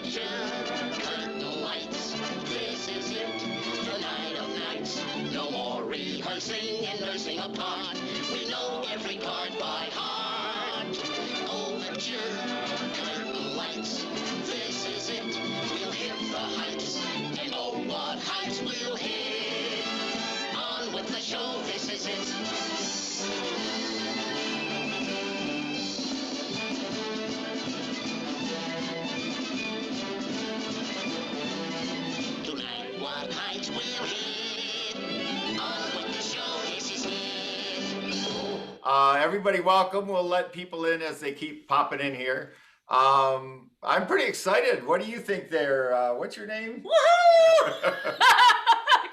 picture, curtain lights, this is it, the night of nights. No more rehearsing and nursing a part. We know every part by heart. Overture, curtain lights, this is it. We'll hit the heights, and oh, what heights we'll hit. On with the show, this is it. Tonight, what heights we'll hit. On with the show, this is it. Everybody welcome. We'll let people in as they keep popping in here. I'm pretty excited. What do you think there? What's your name? Woohoo!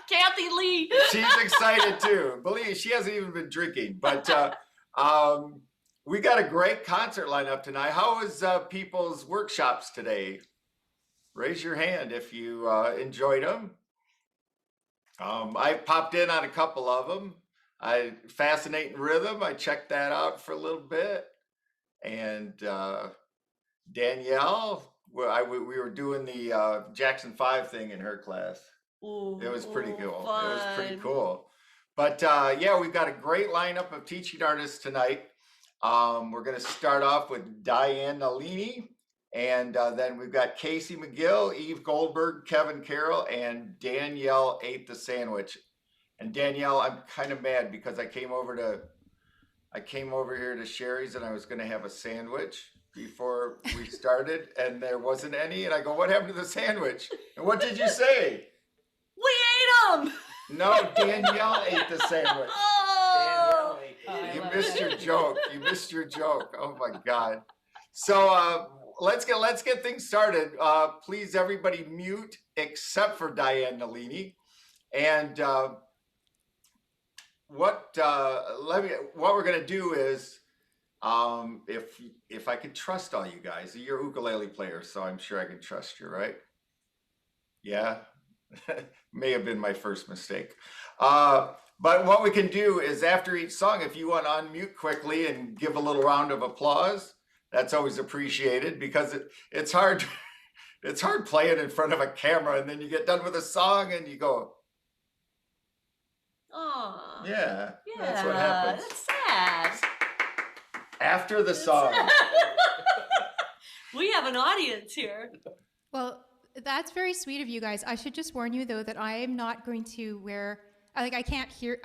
Kathy Lee. She's excited too. Believe me, she hasn't even been drinking. But we got a great concert lineup tonight. How was people's workshops today? Raise your hand if you enjoyed them. I popped in on a couple of them. Fascinating Rhythm, I checked that out for a little bit. And Danielle, we were doing the Jackson 5 thing in her class. Ooh, It was pretty cool. fun. It was pretty cool. But yeah, we've got a great lineup of teaching artists tonight. We're going to start off with Diane Nalini. And then we've got Casey MacGill, Eve Goldberg, Kevin Carroll, and Danielle Ate the Sandwich. And Danielle, I'm kind of mad because I came over here to Sherry's and I was going to have a sandwich before we started and there wasn't any. And I go, what happened to the sandwich? And what did you say? We ate them. No, Danielle ate the sandwich. Oh, You missed your joke. You missed your joke. Oh my God. So let's get things started. Please, everybody mute except for Diane Nalini. And what we're gonna do is, if I could trust all you guys, you're ukulele players, so I'm sure I can trust you, right? Yeah, may have been my first mistake. But what we can do is after each song, if you want to unmute quickly and give a little round of applause, that's always appreciated because it's hard. It's hard playing in front of a camera and then you get done with a song and you go, oh, yeah, that's what happens. That's sad. After the song. We have an audience here. Well, that's very sweet of you guys. I should just warn you though that I am not going to wear. I can't hear.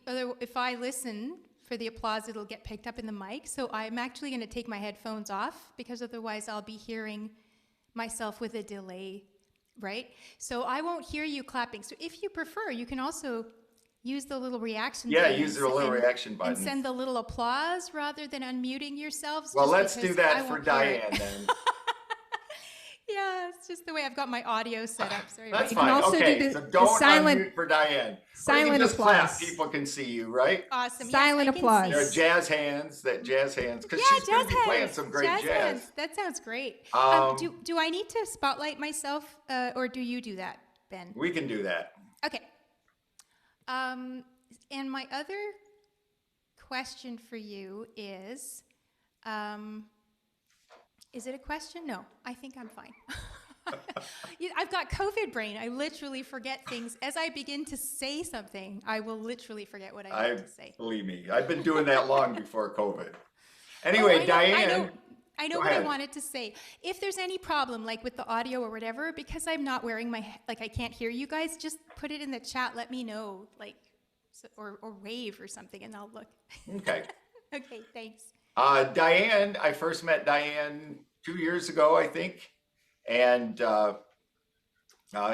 If I listen for the applause, it'll get picked up in the mic. So I'm actually going to take my headphones off because otherwise I'll be hearing myself with a delay, right? So I won't hear you clapping. So if you prefer, you can also use the little reaction. Yeah, buttons use the little reaction button. and send the little applause rather than unmuting yourselves. Well, just let's because do I that for won't hear Diane it. then. Yeah, it's just the way I've got my audio set up. Sorry. That's about fine. that. also Okay, do so the don't silent- unmute for Diane. Or you silent can just clap. applause. People can see you, right? Awesome. Silent yes, I can applause. see. There are jazz hands, because Yeah, she's going to be playing hands. some great jazz. Hands. That sounds great. Um, Do I need to spotlight myself, or do you do that, Ben? We can do that. Okay. And my other question for you is it a question? No, I think I'm fine. I've got COVID brain. I literally forget things. As I begin to say something, I will literally forget what I meant to say. Believe me, I've been doing that long before COVID. Anyway, Diane. I know go what I ahead. wanted to say. If there's any problem, like with the audio or whatever, because I'm not wearing my, I can't hear you guys, just put it in the chat. Let me know, or wave or something, and I'll look. Okay. Okay, thanks. Diane, I first met Diane 2 years ago, I think. And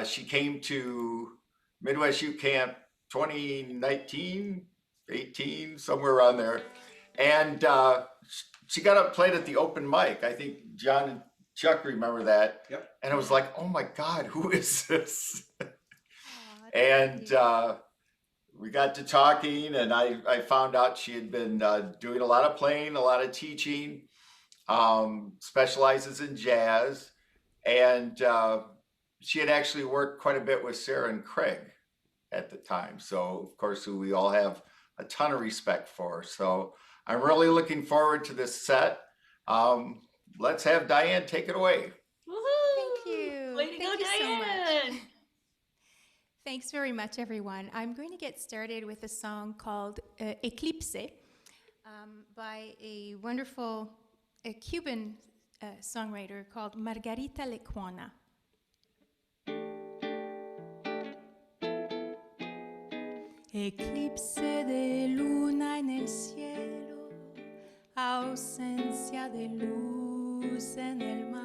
she came to Midwest Youth Camp 2019, 18, somewhere around there. And she got up and played at the open mic. I think John and Chuck remember that. Yep. And I was like, oh my God, who is this? Aw, And thank you. we got to talking, and I found out she had been doing a lot of playing, a lot of teaching, specializes in jazz. And she had actually worked quite a bit with Sarah and Craig at the time. So, of course, who we all have a ton of respect for. So I'm really looking forward to this set. Let's have Diane take it away. Woohoo! go, you so much. Diane. Thanks very much, everyone. I'm going to get started with a song called Eclipse by a wonderful Cuban songwriter called Margarita Lecuona. Eclipse de luna en el cielo, ausencia de luz en el mar.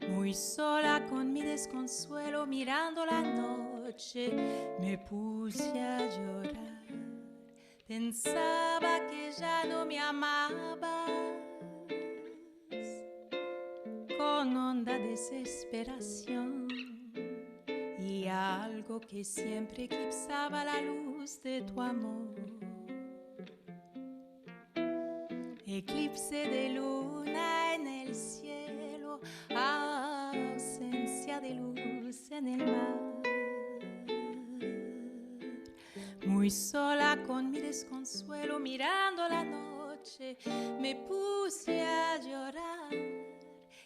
Muy sola con mi desconsuelo, mirando la noche, me puse a llorar. Pensaba que ya no me amabas, con honda desesperación. Y algo que siempre eclipsaba la luz de tu amor. Eclipse de luna en el cielo, ausencia de luz en el mar. Muy sola con mi desconsuelo, mirando la noche, me puse a llorar.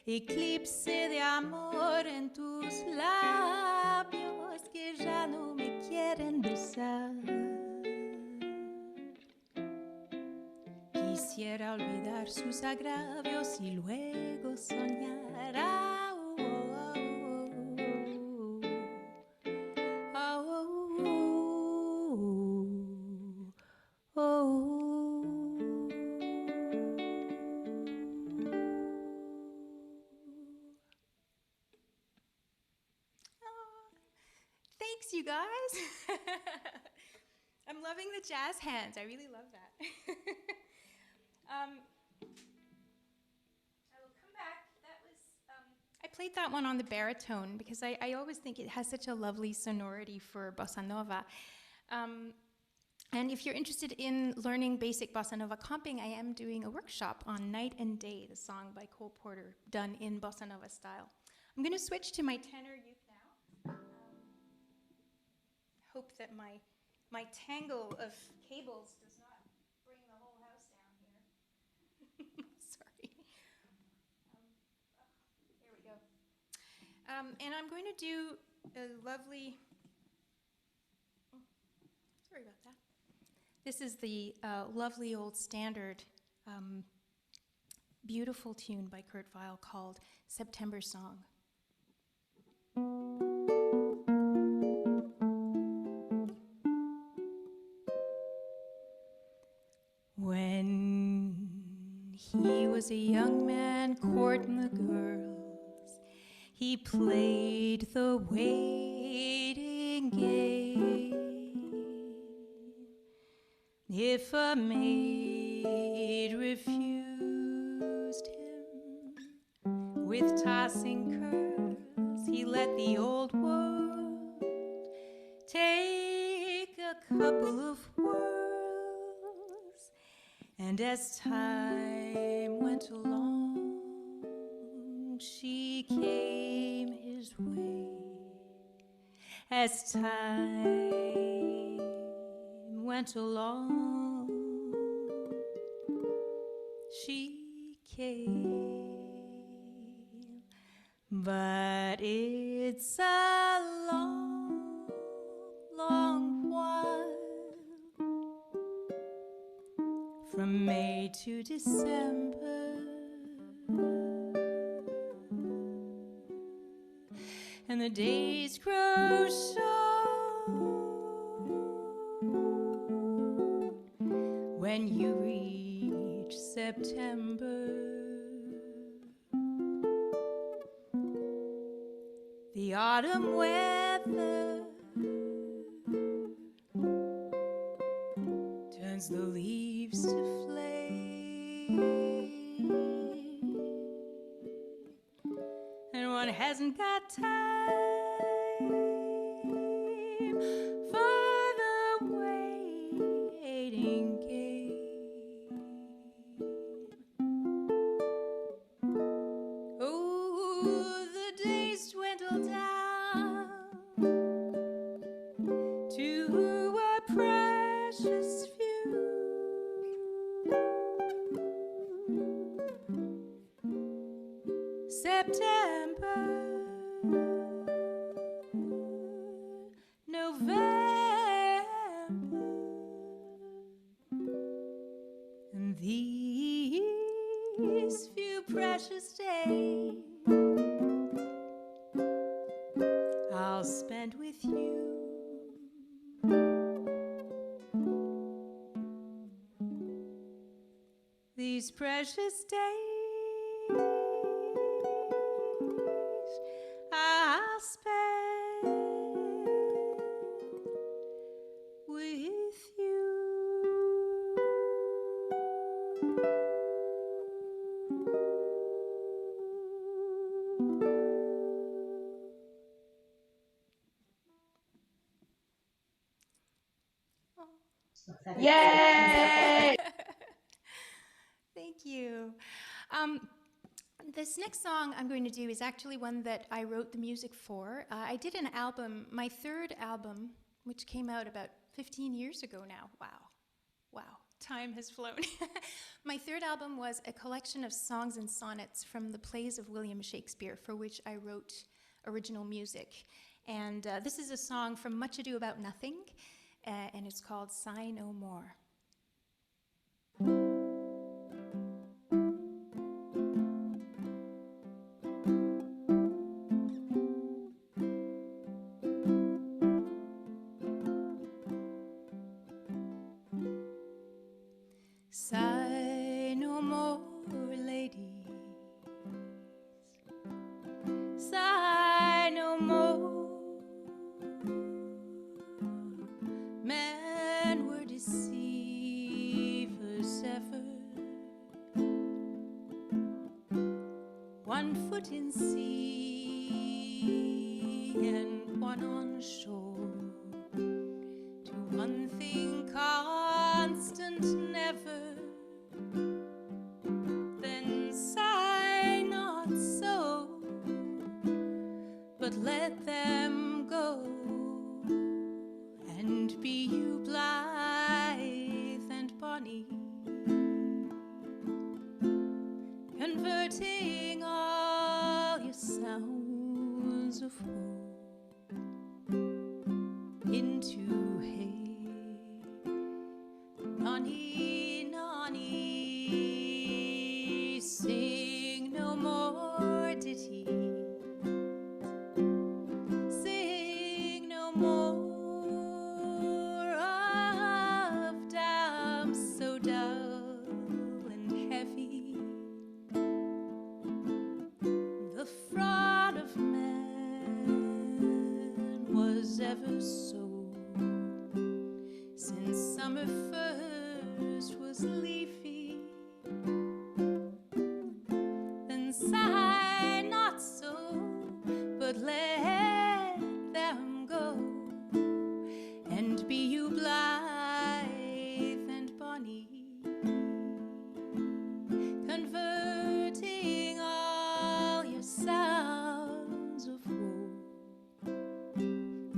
Eclipse de amor en tus labios que ya no me quieren besar. Quisiera olvidar sus agravios y luego soñar. Ah, oh, oh, oh, oh, oh, oh. Thanks, you guys. I'm loving the jazz hands. I really love that. I will come back. That was I played that one on the baritone because I always think it has such a lovely sonority for bossa nova. And if you're interested in learning basic bossa nova comping, I am doing a workshop on Night and Day, the song by Cole Porter, done in bossa nova style. I'm going to switch to my tenor uke now. Hope that my tangle of cables does not bring the whole house down here. Sorry. Here we go. And I'm going to do a lovely... Oh, sorry about that. This is the lovely old standard beautiful tune by Kurt Weill called September Song. When he was a young man courting the girls, he played the waiting game. If a maid refused him with tossing curls, he let the old world take a couple of whirls. And as time went along, she came his way. As time went along, she came. But it's a long, long while from May to December, and the days grow short when you reach September. The autumn weather turns the leaves to flame, and one hasn't got time for the waiting game. Oh, the days dwindle down to a precious few. September, November, and these few precious days I'll spend with you. These precious days I'll spend with you. Yay! Thank you. This next song I'm going to do is actually one that I wrote the music for. I did an album, my third album, which came out about 15 years ago now. Wow, time has flown. My third album was a collection of songs and sonnets from the plays of William Shakespeare, for which I wrote original music. And this is a song from Much Ado About Nothing, and it's called Sigh No More. Sigh no more, ladies. Sigh no more. Men were deceivers ever. One foot in sea and one on shore. To one thing constant never. Then sigh not so, but let them go, and be you blithe and bonny, converting all your sounds of woe into hay. Nonny, nonny, sing no more ditties. Sing no more of damns so dull and heavy. The fraud of man was ever so, since summer first was leafy. Then sigh not so, but let them go, and be you blithe and bonny, converting all your sounds of woe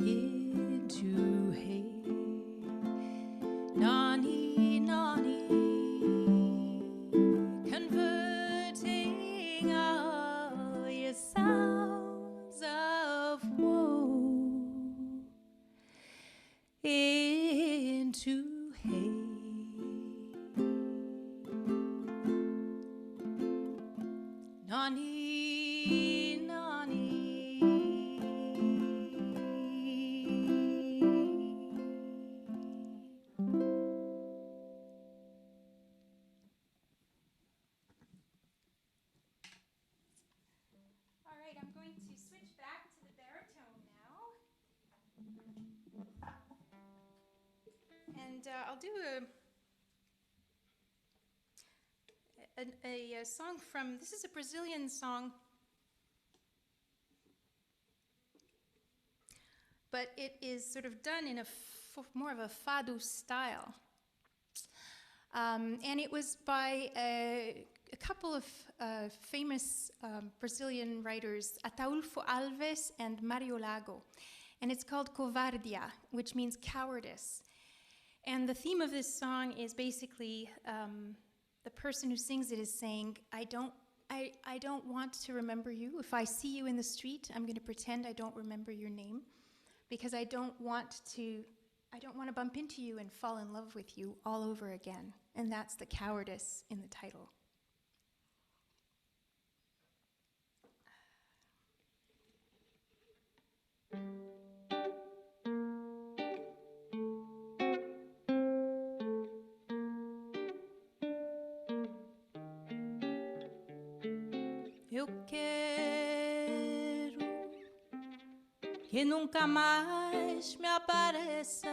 into hay. Nonny, nonny, converting all your sounds of woe into hay. Nonny, nonny. All right, I'm going to switch back to the baritone now. And I'll do a song from, this is a Brazilian song, but it is sort of done in more of a fado style. And it was by a couple of famous Brazilian writers, Ataulfo Alves and Mario Lago. And it's called Covardia, which means cowardice. And the theme of this song is basically the person who sings it is saying, I don't I don't want to remember you. If I see you in the street, I'm going to pretend I don't remember your name, because I don't want to bump into you and fall in love with you all over again. And that's the cowardice in the title. Eu quero que nunca mais me apareças.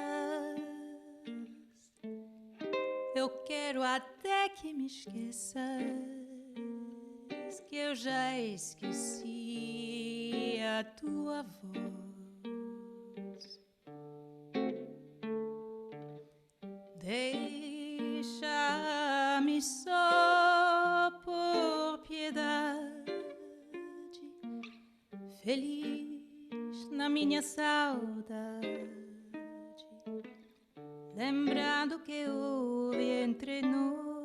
Eu quero até que me esqueças, que eu já esqueci a tua voz. Deixa-me só por piedade, feliz na minha saudade, lembrando que houve entre nós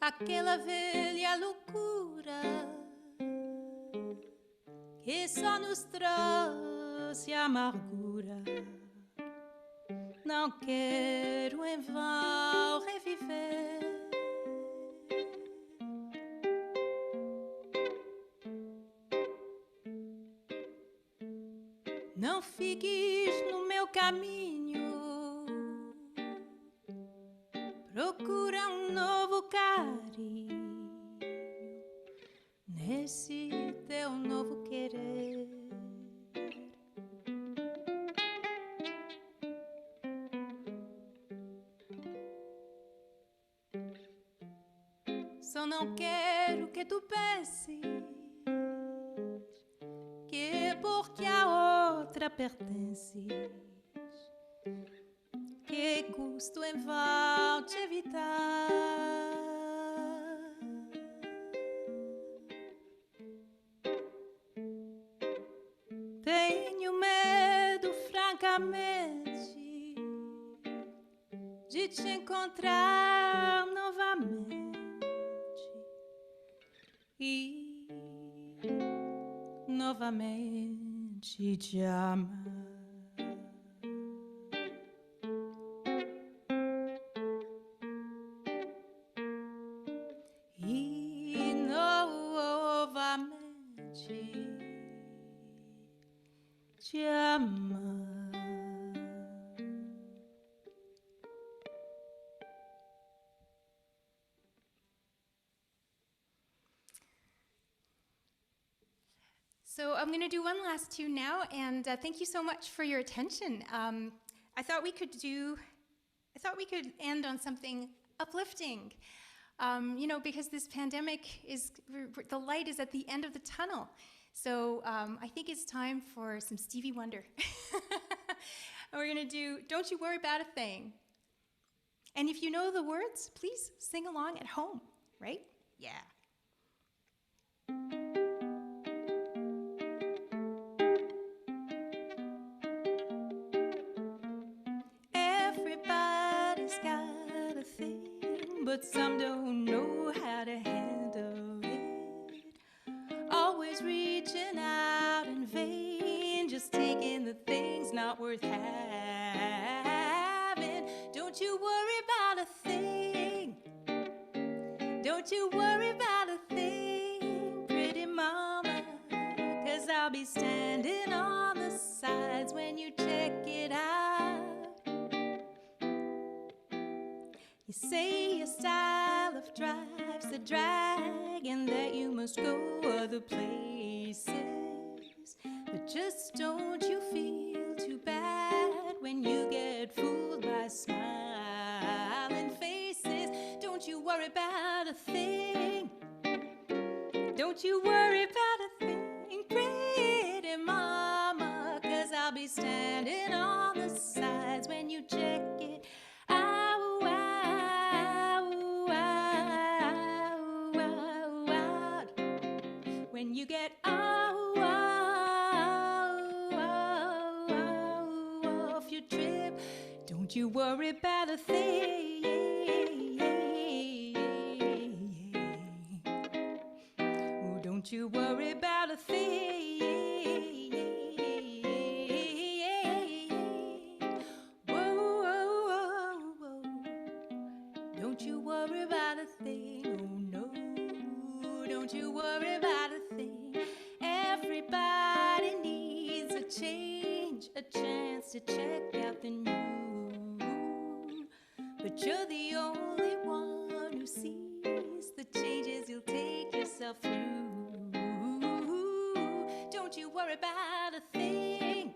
aquela velha loucura que só nos trouxe amargura. Não quero em vão reviver. Não fiques no meu caminho, procura um novo carinho nesse teu novo querer. Só não quero que tu penses que é porque a outra pertences, que custo em vão te evitar. Tenho medo, francamente, de te encontrar novamente e novamente te amar. E novamente te amar. So I'm going to do one last tune now, and thank you so much for your attention. I thought we could end on something uplifting, because this pandemic the light is at the end of the tunnel. So I think it's time for some Stevie Wonder. And we're going to do "Don't You Worry About a Thing." And if you know the words, please sing along at home, right? Yeah. Everybody's got a thing, but some don't know how to handle it. Always reaching out in vain, just taking the things not worth having. Don't you worry about a thing. Don't you worry about a thing, pretty mama, 'cause I'll be standing on the sides when you check it out. You say your style of drive's the drag and that you must go other places, but just don't you feel too bad when you get fooled by smiling faces. Don't you worry about a thing. Don't you worry about a thing, pretty mama, 'cause I'll be standing on the sides when you check it out. When you get off your trip, don't you worry about a thing. Oh, don't you worry about a thing. Whoa, whoa, whoa, whoa. Don't you worry about a thing. Oh no, don't you worry about a thing. Everybody needs a change, a chance to check out the new. But you're the only one who sees the changes you'll take yourself through. Don't you worry about a thing.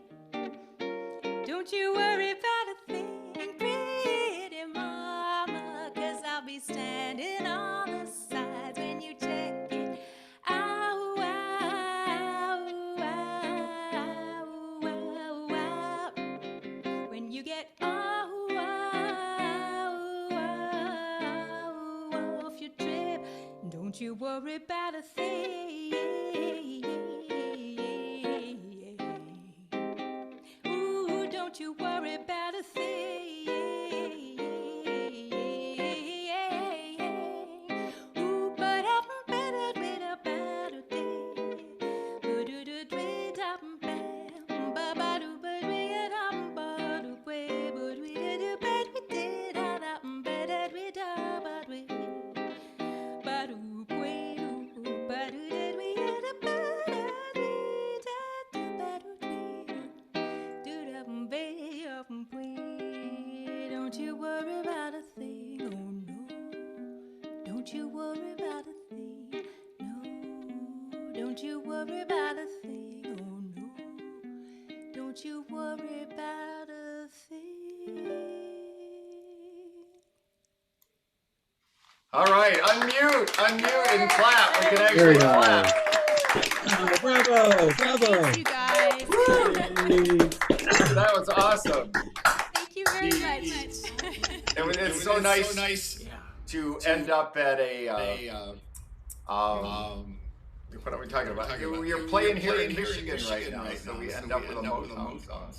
Don't you worry about a thing, pretty mama, 'cause I'll be standing on the sides when you check it out. When you get off your trip, don't you worry about a thing. Ooh, don't you worry about a thing. Ooh, but I'm better with a better thing. Don't you worry about a thing, oh no. Don't you worry about a thing, no. Don't you worry about a thing, oh no. Don't you worry about a thing. All right, unmute and clap. We can Very actually clap. nice. Bravo, bravo. Thanks, you guys. That was awesome. Thank you very much. It's so nice to end up at a what are we talking about? We're playing here in Michigan right now, so we end up with a Motown song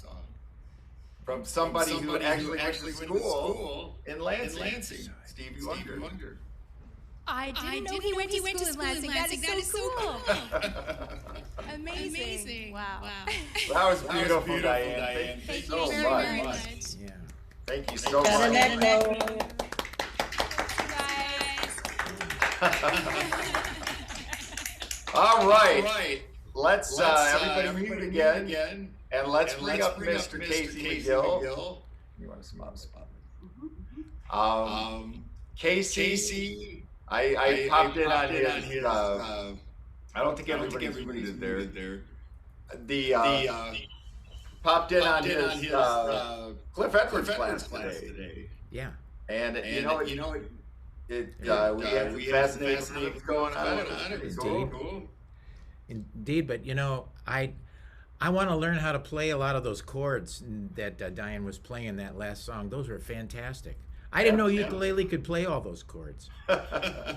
from somebody who actually went to school in Lansing, Stevie Wonder. I didn't know he went to school in Lansing. That is so cool. Amazing. Wow. That was beautiful, Diane. Thank you so very much. Yeah. Thank you so Got an much. echo. All right. Let's everybody mute again, and let's bring up Mr. Casey MacGill. You want to spot? Casey, I popped in on his. I don't think everybody's muted there. Popped in on his Cliff Edwards class today. Yeah. And we had fascinating things going on. It was pretty cool. Indeed, but I want to learn how to play a lot of those chords that Diane was playing that last song. Those were fantastic. I didn't know ukulele could play all those chords. I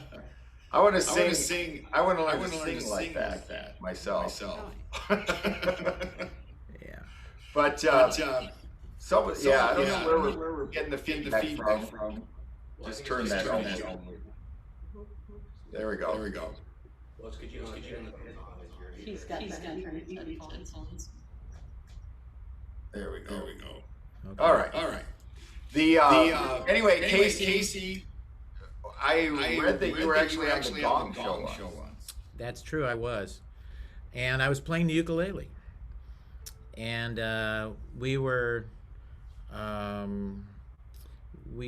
want to sing. I want to learn to sing like that myself. Yeah. But I don't know where we're getting the feedback from. Just turn that on. There we go. He's got headphones. There we go. Okay. All right. Anyway, Casey, I read that you were actually on the Gong Show once. That's true, I was. And I was playing the ukulele. And we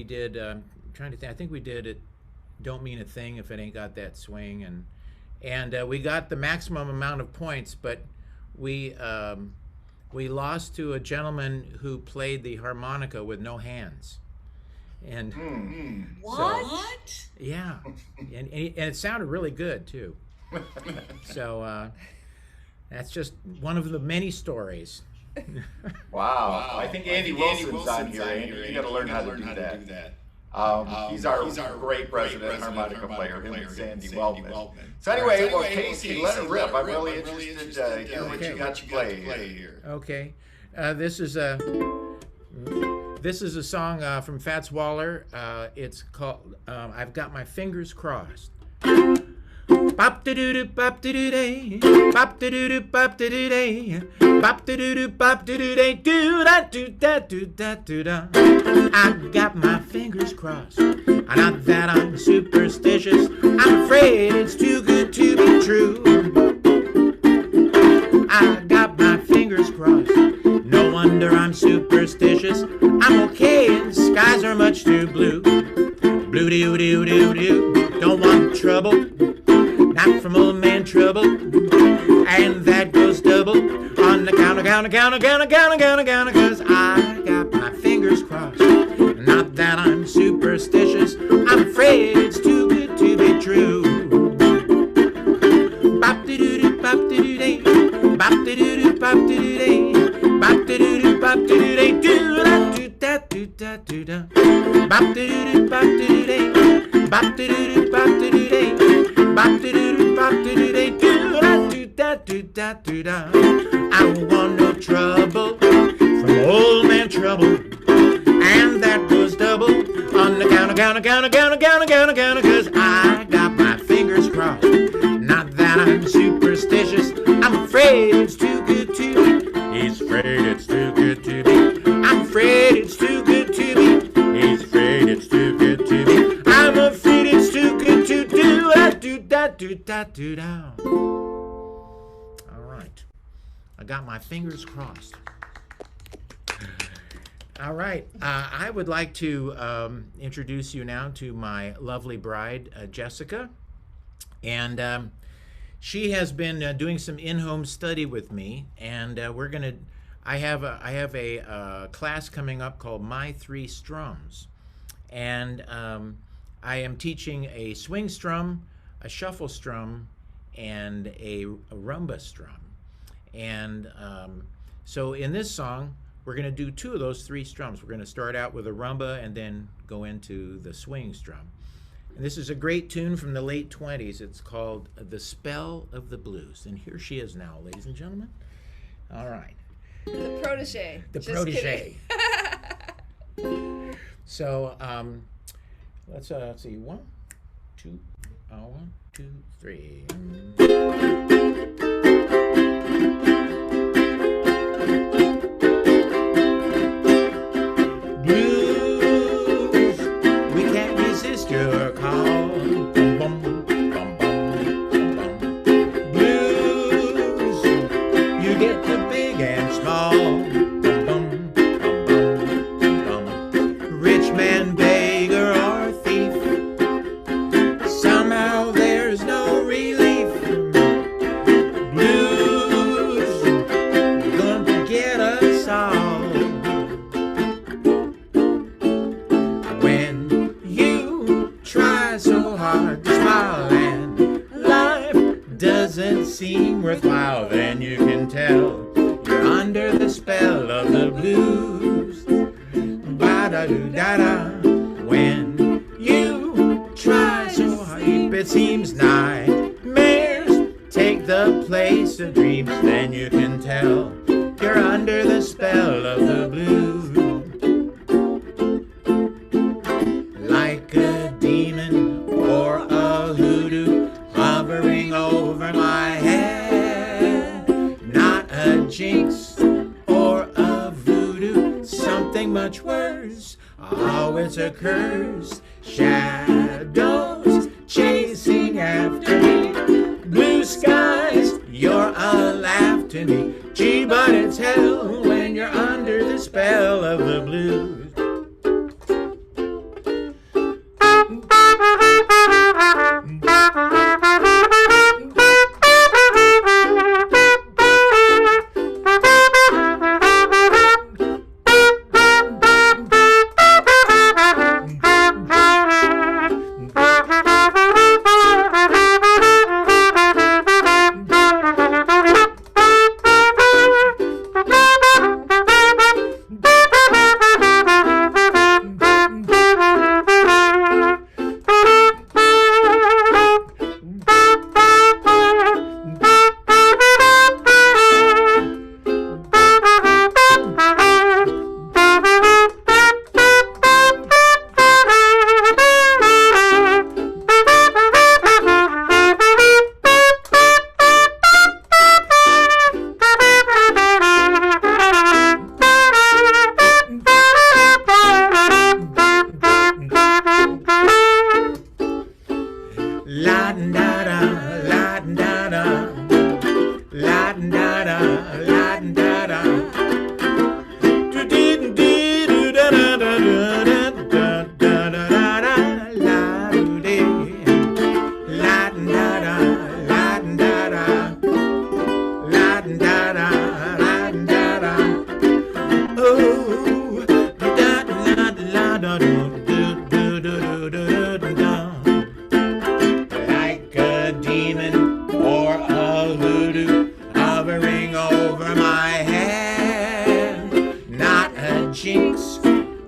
did, trying to think, I think we did it, Don't Mean a Thing If It Ain't Got That Swing. And we got the maximum amount of points, but we lost to a gentleman who played the harmonica with no hands. And What? yeah, and it sounded really good too. So that's just one of the many stories. Wow. I think Andy Wilson's on here. Andy, you got to learn how to do that. He's our great president harmonica player, him and Sandy Wellman. So anyway, well, Casey, let it rip. I'm really interested to hear what you got to play here. Okay, this This is a song from Fats Waller. It's called I've Got My Fingers Crossed. Bop de doo doo bop de doo day, bop de doo doo bop de doo day, bop de doo doo bop de doo day, doo da doo da doo da doo da. I've got my fingers crossed. Not that I'm superstitious, I'm afraid it's too good to be true. I got my fingers crossed. No wonder I'm superstitious. I'm okay and the skies are much too blue. Blue doo doo doo doo. Don't want trouble, not from old man trouble. And that goes double on the counter, cause I got my fingers crossed. Not that I'm superstitious, I'm afraid it's too good to be true. Bop de doo doo bop de doo day, bop de doo doo bop de doo day, bop de doo doo bop de doo day, doo da doo da doo da doo da. Bop de doo doo bop de doo day, bop de doo doo bop de doo day, bop de doo doo bop de doo day, doo da doo da doo da doo da. I don't want no trouble from old man trouble. And that was double on the counter, cause I got my fingers crossed. Not that I'm superstitious, I'm afraid it's too good to be. He's afraid it's too good to be. I'm afraid it's too good to be. He's afraid it's too good to be. I'm afraid it's too good to do that, do that, do that, do that. All right, I got my fingers crossed. All right, I would like to introduce you now to my lovely bride, Jessica. And she has been doing some in-home study with me, and I have a class coming up called My Three Strums. And I am teaching a swing strum, a shuffle strum, and a rumba strum. And so in this song, we're going to do two of those three strums. We're going to start out with a rumba and then go into the swing strum. And this is a great tune from the late 20s. It's called The Spell of the Blues. And here she is now, ladies and gentlemen. All right. The protege. The Just protege. So let's see. 1, 2, 1, 2, 3. Your call, bum, bum, bum, bum, bum. Blues, you get the big and small, bum, bum, bum, bum, bum. Rich man, beggar, or thief, somehow there's no relief. Blues, gonna get us all. So hard to smile and life doesn't seem worthwhile, then you can tell you're under the spell of the blues. Ba-da-doo-da-da. When you try so hard, it seems nightmares take the place of dreams, then you can tell you're under the spell of the blues. Like a demon or a hoodoo hovering over my head, not a jinx or a voodoo, something much worse always occurs. Shadows chasing after me, blue skies, you're a laugh to me. Gee, but it's hell when you're under the spell of the blues. da da, la da da. Like a demon or a voodoo hovering over my head, not a jinx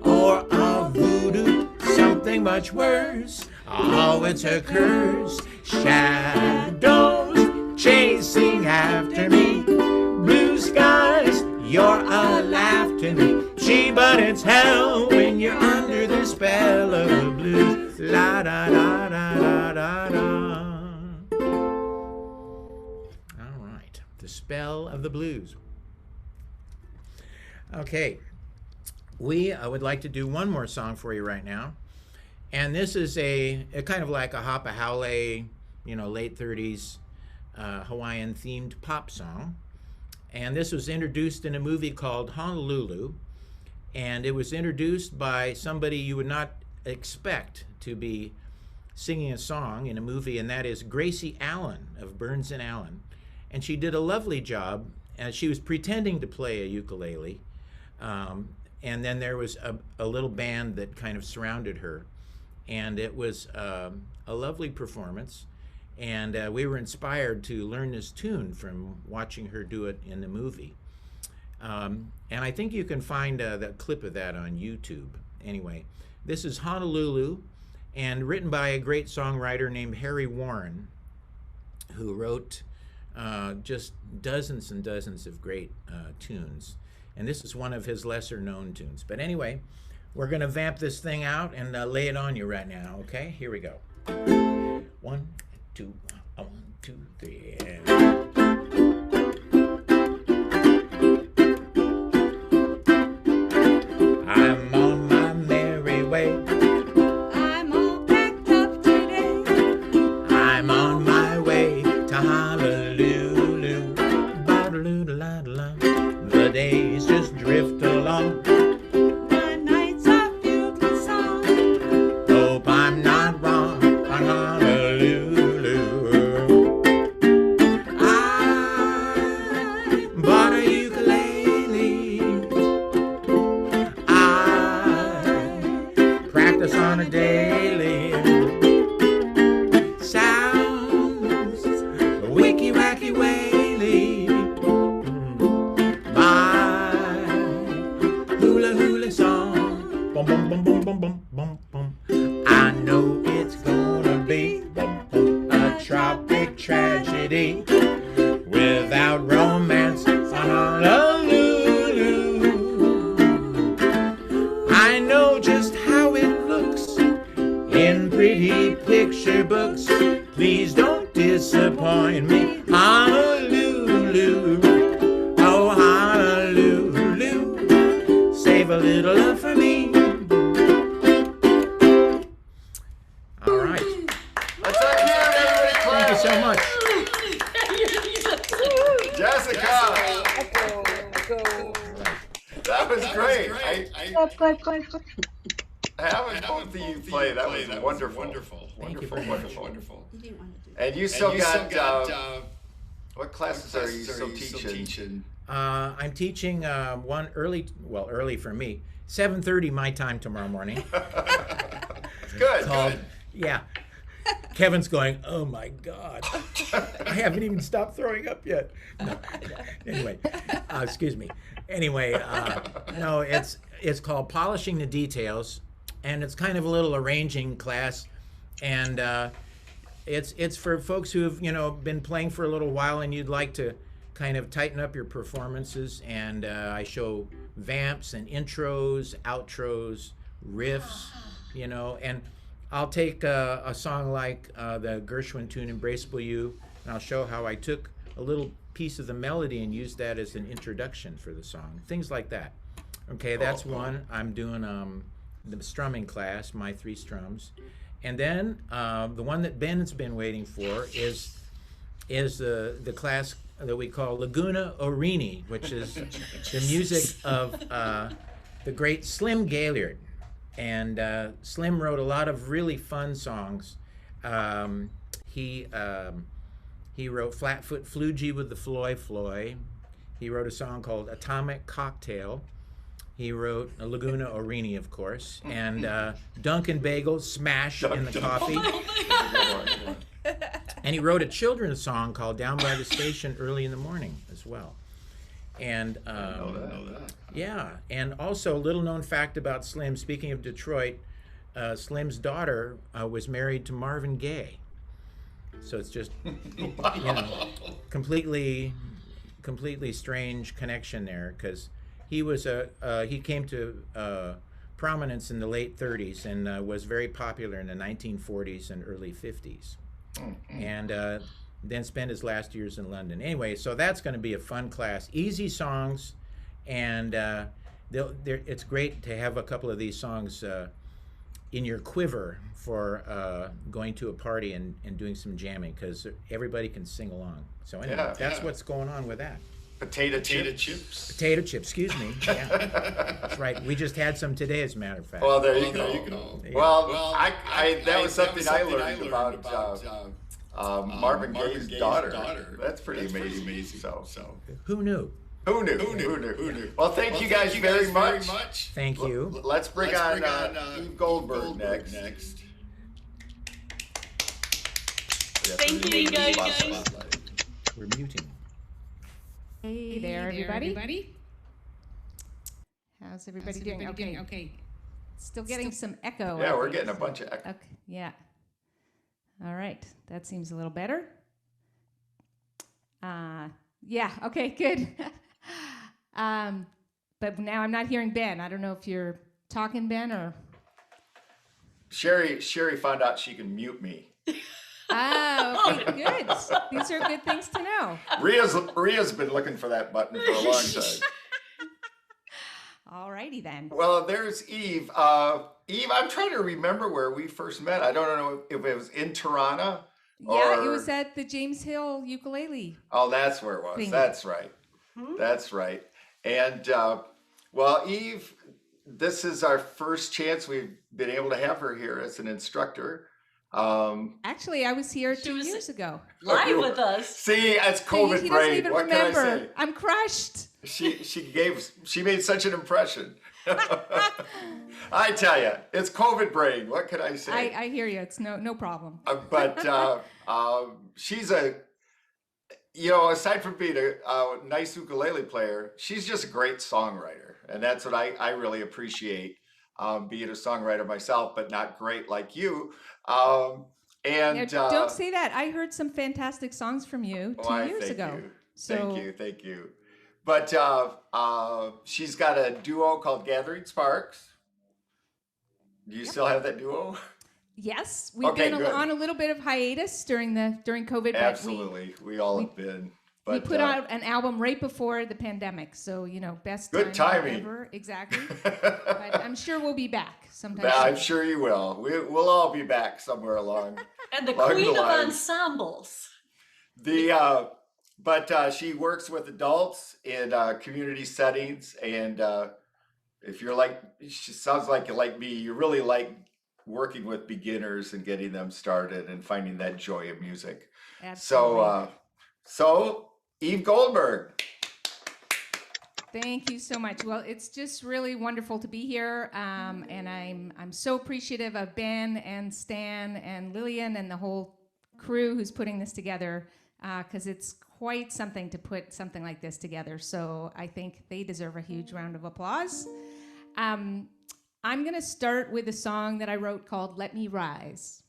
or a voodoo, something much worse. Oh, it's a curse. Shadows chasing after me. Blue skies, you're a laugh to me. Gee, but it's hell when you're under the spell of the blues. La da da da da da da. All right, the spell of the blues. Okay, we would like to do one more song for you right now. And this is a kind of like a Hapa Haole, late 30s Hawaiian themed pop song. And this was introduced in a movie called Honolulu. And it was introduced by somebody you would not expect to be singing a song in a movie, and that is Gracie Allen of Burns and Allen. And she did a lovely job. She was pretending to play a ukulele. And then there was a little band that kind of surrounded her. And it was a lovely performance. And we were inspired to learn this tune from watching her do it in the movie. And I think you can find the clip of that on YouTube. Anyway, this is Honolulu, and written by a great songwriter named Harry Warren, who wrote just dozens and dozens of great tunes. And this is one of his lesser known tunes. But anyway, we're going to vamp this thing out and lay it on you right now, okay? Here we go. 1, 2, 1, 2, 3, and... I'm on my merry way. I'm all packed up today. I'm on my way to Honolulu. Ba-da-loo-da-la-da-la. The days just drift along. The nights are filled with song. Hope I'm not wrong on Honolulu. I bought a ukulele. I practice on a daily. Sounds wicky wacky waily. My hula hula song. Bum bum bum bum bum bum bum bum. I know it's gonna be a tropic tragedy without romance on Honolulu. I know just how it looks in pretty picture books. Please don't disappoint me, Honolulu. Oh, Honolulu, save a little love for me. All right. Let's again, everybody Thank you clap. so much. Jessica, Go. that was great. Clap, clap, clap, clap. Having both of you play, that was wonderful. Thank you Wonderful, very much. wonderful. You didn't want to do And you still got, what classes are you still teaching? I'm teaching early for me, 7:30 my time tomorrow morning. It's good. Called, yeah. Kevin's going, oh my God. I haven't even stopped throwing up yet. No. Anyway, excuse me. Anyway, no, it's called Polishing the Details, and it's kind of a little arranging class, and it's for folks who have been playing for a little while and you'd like to kind of tighten up your performances. And I show vamps and intros, outros, riffs, and I'll take a song like the Gershwin tune Embraceable You, and I'll show how I took a little piece of the melody and used that as an introduction for the song, things like that. Okay, that's one. I'm doing the strumming class, my 3 strums. And then the one that Ben's been waiting for is the class that we call Laguna Orini, which is the music of the great Slim Gaillard. And Slim wrote a lot of really fun songs. He wrote Flatfoot Floogie with the Floy Floy. He wrote a song called Atomic Cocktail. He wrote Laguna Orini, of course, and Dunkin' Bagels, Smash in the Coffee. And he wrote a children's song called Down by the Station Early in the Morning as well. And yeah, and also a little known fact about Slim, speaking of Detroit, Slim's daughter was married to Marvin Gaye. So it's just, you know, completely strange connection there, because he came to prominence in the late 30s and was very popular in the 1940s and early 50s. And then spent his last years in London. Anyway, so that's going to be a fun class. Easy songs, and it's great to have a couple of these songs in your quiver for going to a party and doing some jamming, because everybody can sing along. So anyway, that's what's going on with that. Potato chips. Potato chips, excuse me. Yeah, that's right. We just had some today, as a matter of fact. Well, there you go. Yeah. Well, I that was something I learned about Marvin Gaye's daughter. That's pretty amazing. So who knew? Who knew? Well, thank you guys very much. Thank you. Let's bring on Eve Goldberg next. Thank you, guys. We're muting. Hey there, everybody. How's everybody doing? Okay. Still getting some echo. Yeah, we're getting a bunch of echo. Okay. Yeah. All right. That seems a little better. Yeah. Okay. Good. But now I'm not hearing Ben. I don't know if you're talking, Ben, or. Sherry found out she can mute me. Oh, okay, good. These are good things to know. Ria's been looking for that button for a long time. All righty then. Well, there's Eve. Eve, I'm trying to remember where we first met. I don't know if it was in Tirana. Yeah, it was at the James Hill ukulele. Oh, that's where it was. Thing. That's right. That's right. And well, Eve, this is our first chance we've been able to have her here as an instructor. Actually, I was here 2 years ago. Live with us. See, it's COVID he doesn't brain. even What remember. can I say? I'm crushed. She made such an impression. I tell you, it's COVID brain. What can I say? I hear you. It's no problem. But she's aside from being a nice ukulele player, she's just a great songwriter, and that's what I really appreciate. Being a songwriter myself, but not great like you. Don't say that. I heard some fantastic songs from you 2 years ago. Thank you. But she's got a duo called Gathering Sparks. Do you still have that duo? Yes, we've been on a little bit of hiatus during COVID. Absolutely, we all have been. But, we put out an album right before the pandemic, so best good timing ever. Exactly. But I'm sure we'll be back sometime. I'm sure you will. We'll all be back somewhere along. And the queen of ensembles. But she works with adults in community settings, and if you're she sounds like you like me, you really like working with beginners and getting them started and finding that joy of music. Absolutely. So Eve Goldberg. Thank you so much. Well, it's just really wonderful to be here, and I'm so appreciative of Ben and Stan and Lillian and the whole crew who's putting this together, because it's quite something to put something like this together. So I think they deserve a huge round of applause. I'm going to start with a song that I wrote called "Let Me Rise."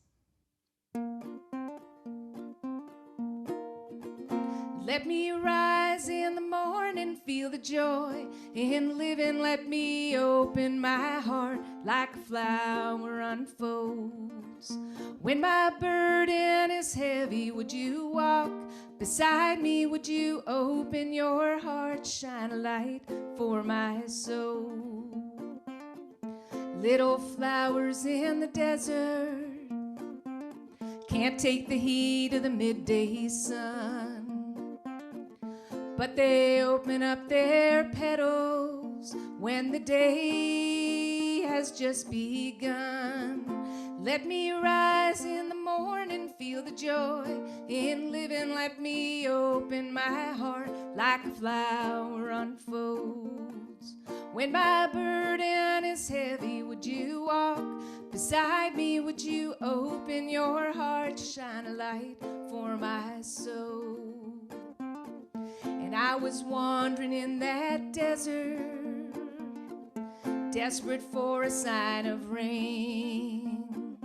Let me rise in the morning, feel the joy in living. Let me open my heart like a flower unfolds. When my burden is heavy, would you walk beside me? Would you open your heart, shine a light for my soul? Little flowers in the desert can't take the heat of the midday sun. but they open up their petals when the day has just begun. Let me rise in the morning, feel the joy in living. Let me open my heart like a flower unfolds. When my burden is heavy, would you walk beside me? Would you open your heart, shine a light for my soul? And I was wandering in that desert, desperate for a sign of rain.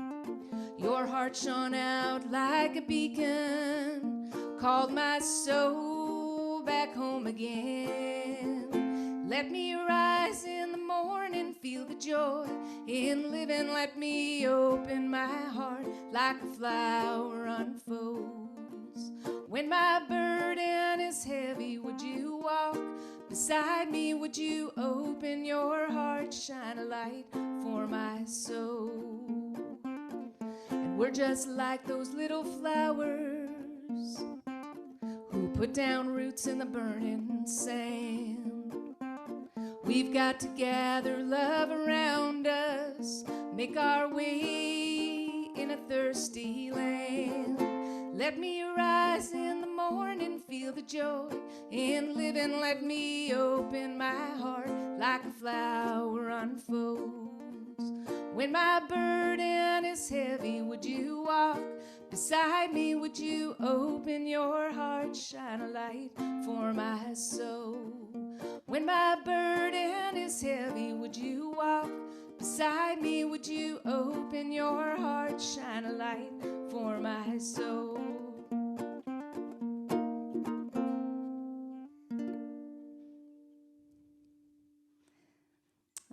Your heart shone out like a beacon, called my soul back home again. Let me rise in the morning, feel the joy in living. Let me open my heart like a flower unfolds. When my burden is heavy, would you walk beside me? Would you open your heart, shine a light for my soul? And we're just like those little flowers who put down roots in the burning sand. We've got to gather love around us, make our way in a thirsty land. Let me rise in the morning, feel the joy in living. Let me open my heart like a flower unfolds. When my burden is heavy, would you walk beside me? Would you open your heart, shine a light for my soul? When my burden is heavy, would you walk beside me? Would you open your heart, shine a light for my soul?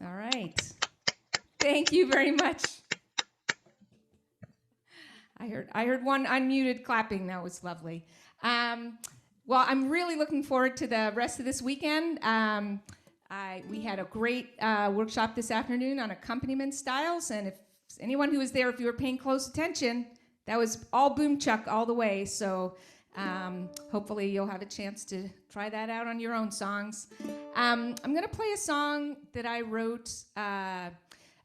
All right. Thank you very much. I heard one unmuted clapping. That was lovely. Well, I'm really looking forward to the rest of this weekend. We had a great workshop this afternoon on accompaniment styles, and if anyone who was there, if you were paying close attention, that was all boom chuck all the way. So hopefully you'll have a chance to try that out on your own songs. I'm going to play a song that I wrote.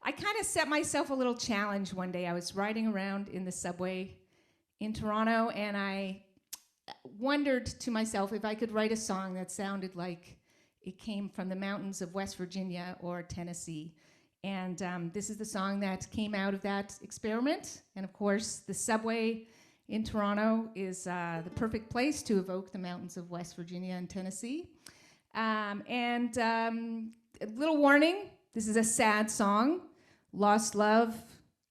I kind of set myself a little challenge one day. I was riding around in the subway in Toronto, and I wondered to myself if I could write a song that sounded like it came from the mountains of West Virginia or Tennessee. And this is the song that came out of that experiment. And of course, the subway in Toronto is the perfect place to evoke the mountains of West Virginia and Tennessee. A little warning, this is a sad song, lost love,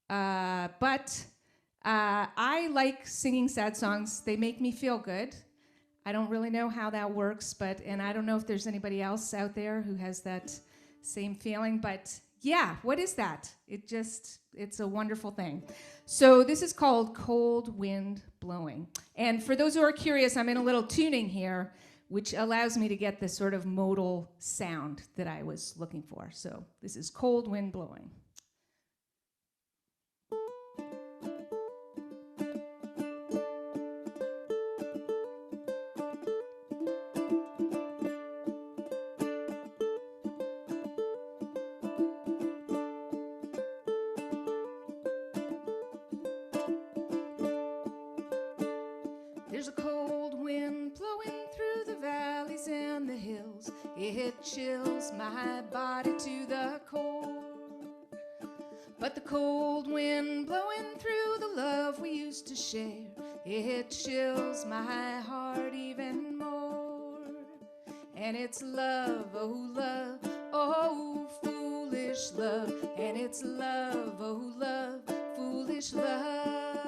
but I like singing sad songs. They make me feel good. I don't really know how that works, and I don't know if there's anybody else out there who has that same feeling, but yeah, what is that? It's a wonderful thing. So this is called Cold Wind Blowing. And for those who are curious, I'm in a little tuning here, which allows me to get the sort of modal sound that I was looking for. So this is Cold Wind Blowing. There's a cold wind blowing through the valleys and the hills. It chills my body to the core. But the cold wind blowing through the love we used to share, it chills my heart even more. And it's love, oh foolish love. And it's love, oh love, foolish love.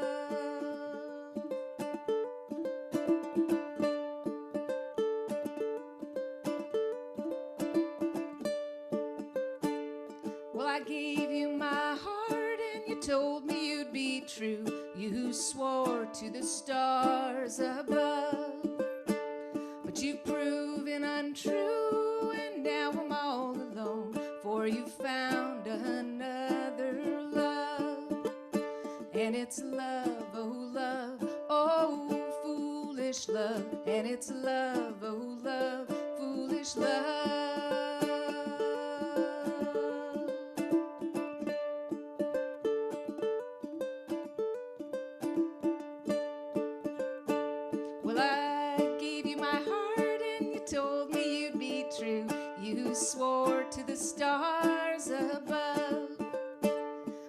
Well, I gave you my heart and you told me you'd be true. You swore to the stars above, but you've proven untrue, and now I'm all alone, for you found another love. And it's love, oh foolish foolish love, and it's love, oh love, foolish love. Well, I gave you my heart and you told me you'd be true. You swore to the stars above,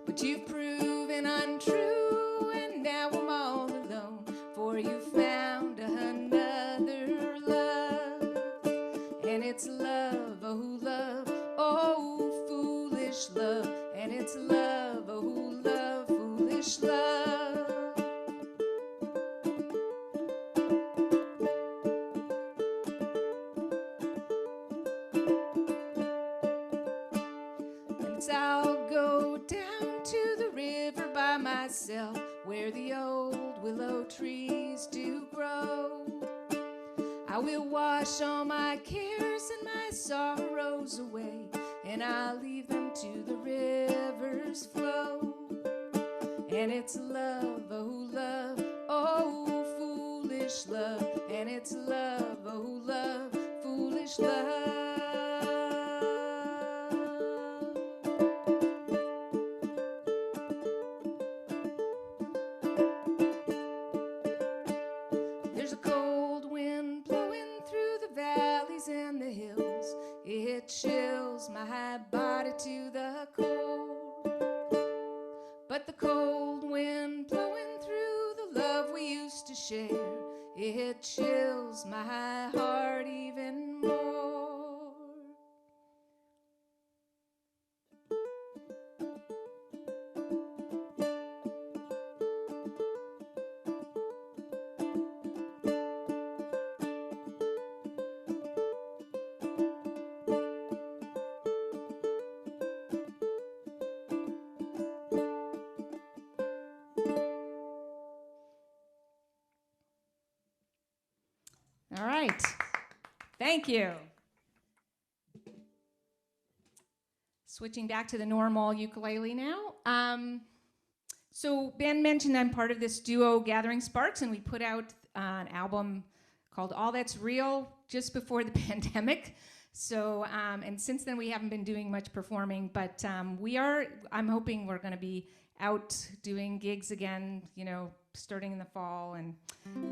but you've proven untrue, and now I'm all alone, for you found another love. And it's love, oh foolish love, and it's love, oh love, foolish love. And I'll go down to the river by myself, where the old willow trees do grow. I will wash all my cares and my sorrows away, and I'll leave them to the river's flow. And it's love, oh foolish love, and it's love, oh love, foolish love. There's a cold wind blowing through the valleys and the hills. It chills my body to the cold. But the cold wind blowing through the love we used to share, it chills my heart even more. All right. Thank you. Switching back to the normal ukulele now. So Ben mentioned I'm part of this duo Gathering Sparks, and we put out an album called All That's Real just before the pandemic. So, and since then we haven't been doing much performing, but I'm hoping we're going to be out doing gigs again, you know, starting in the fall and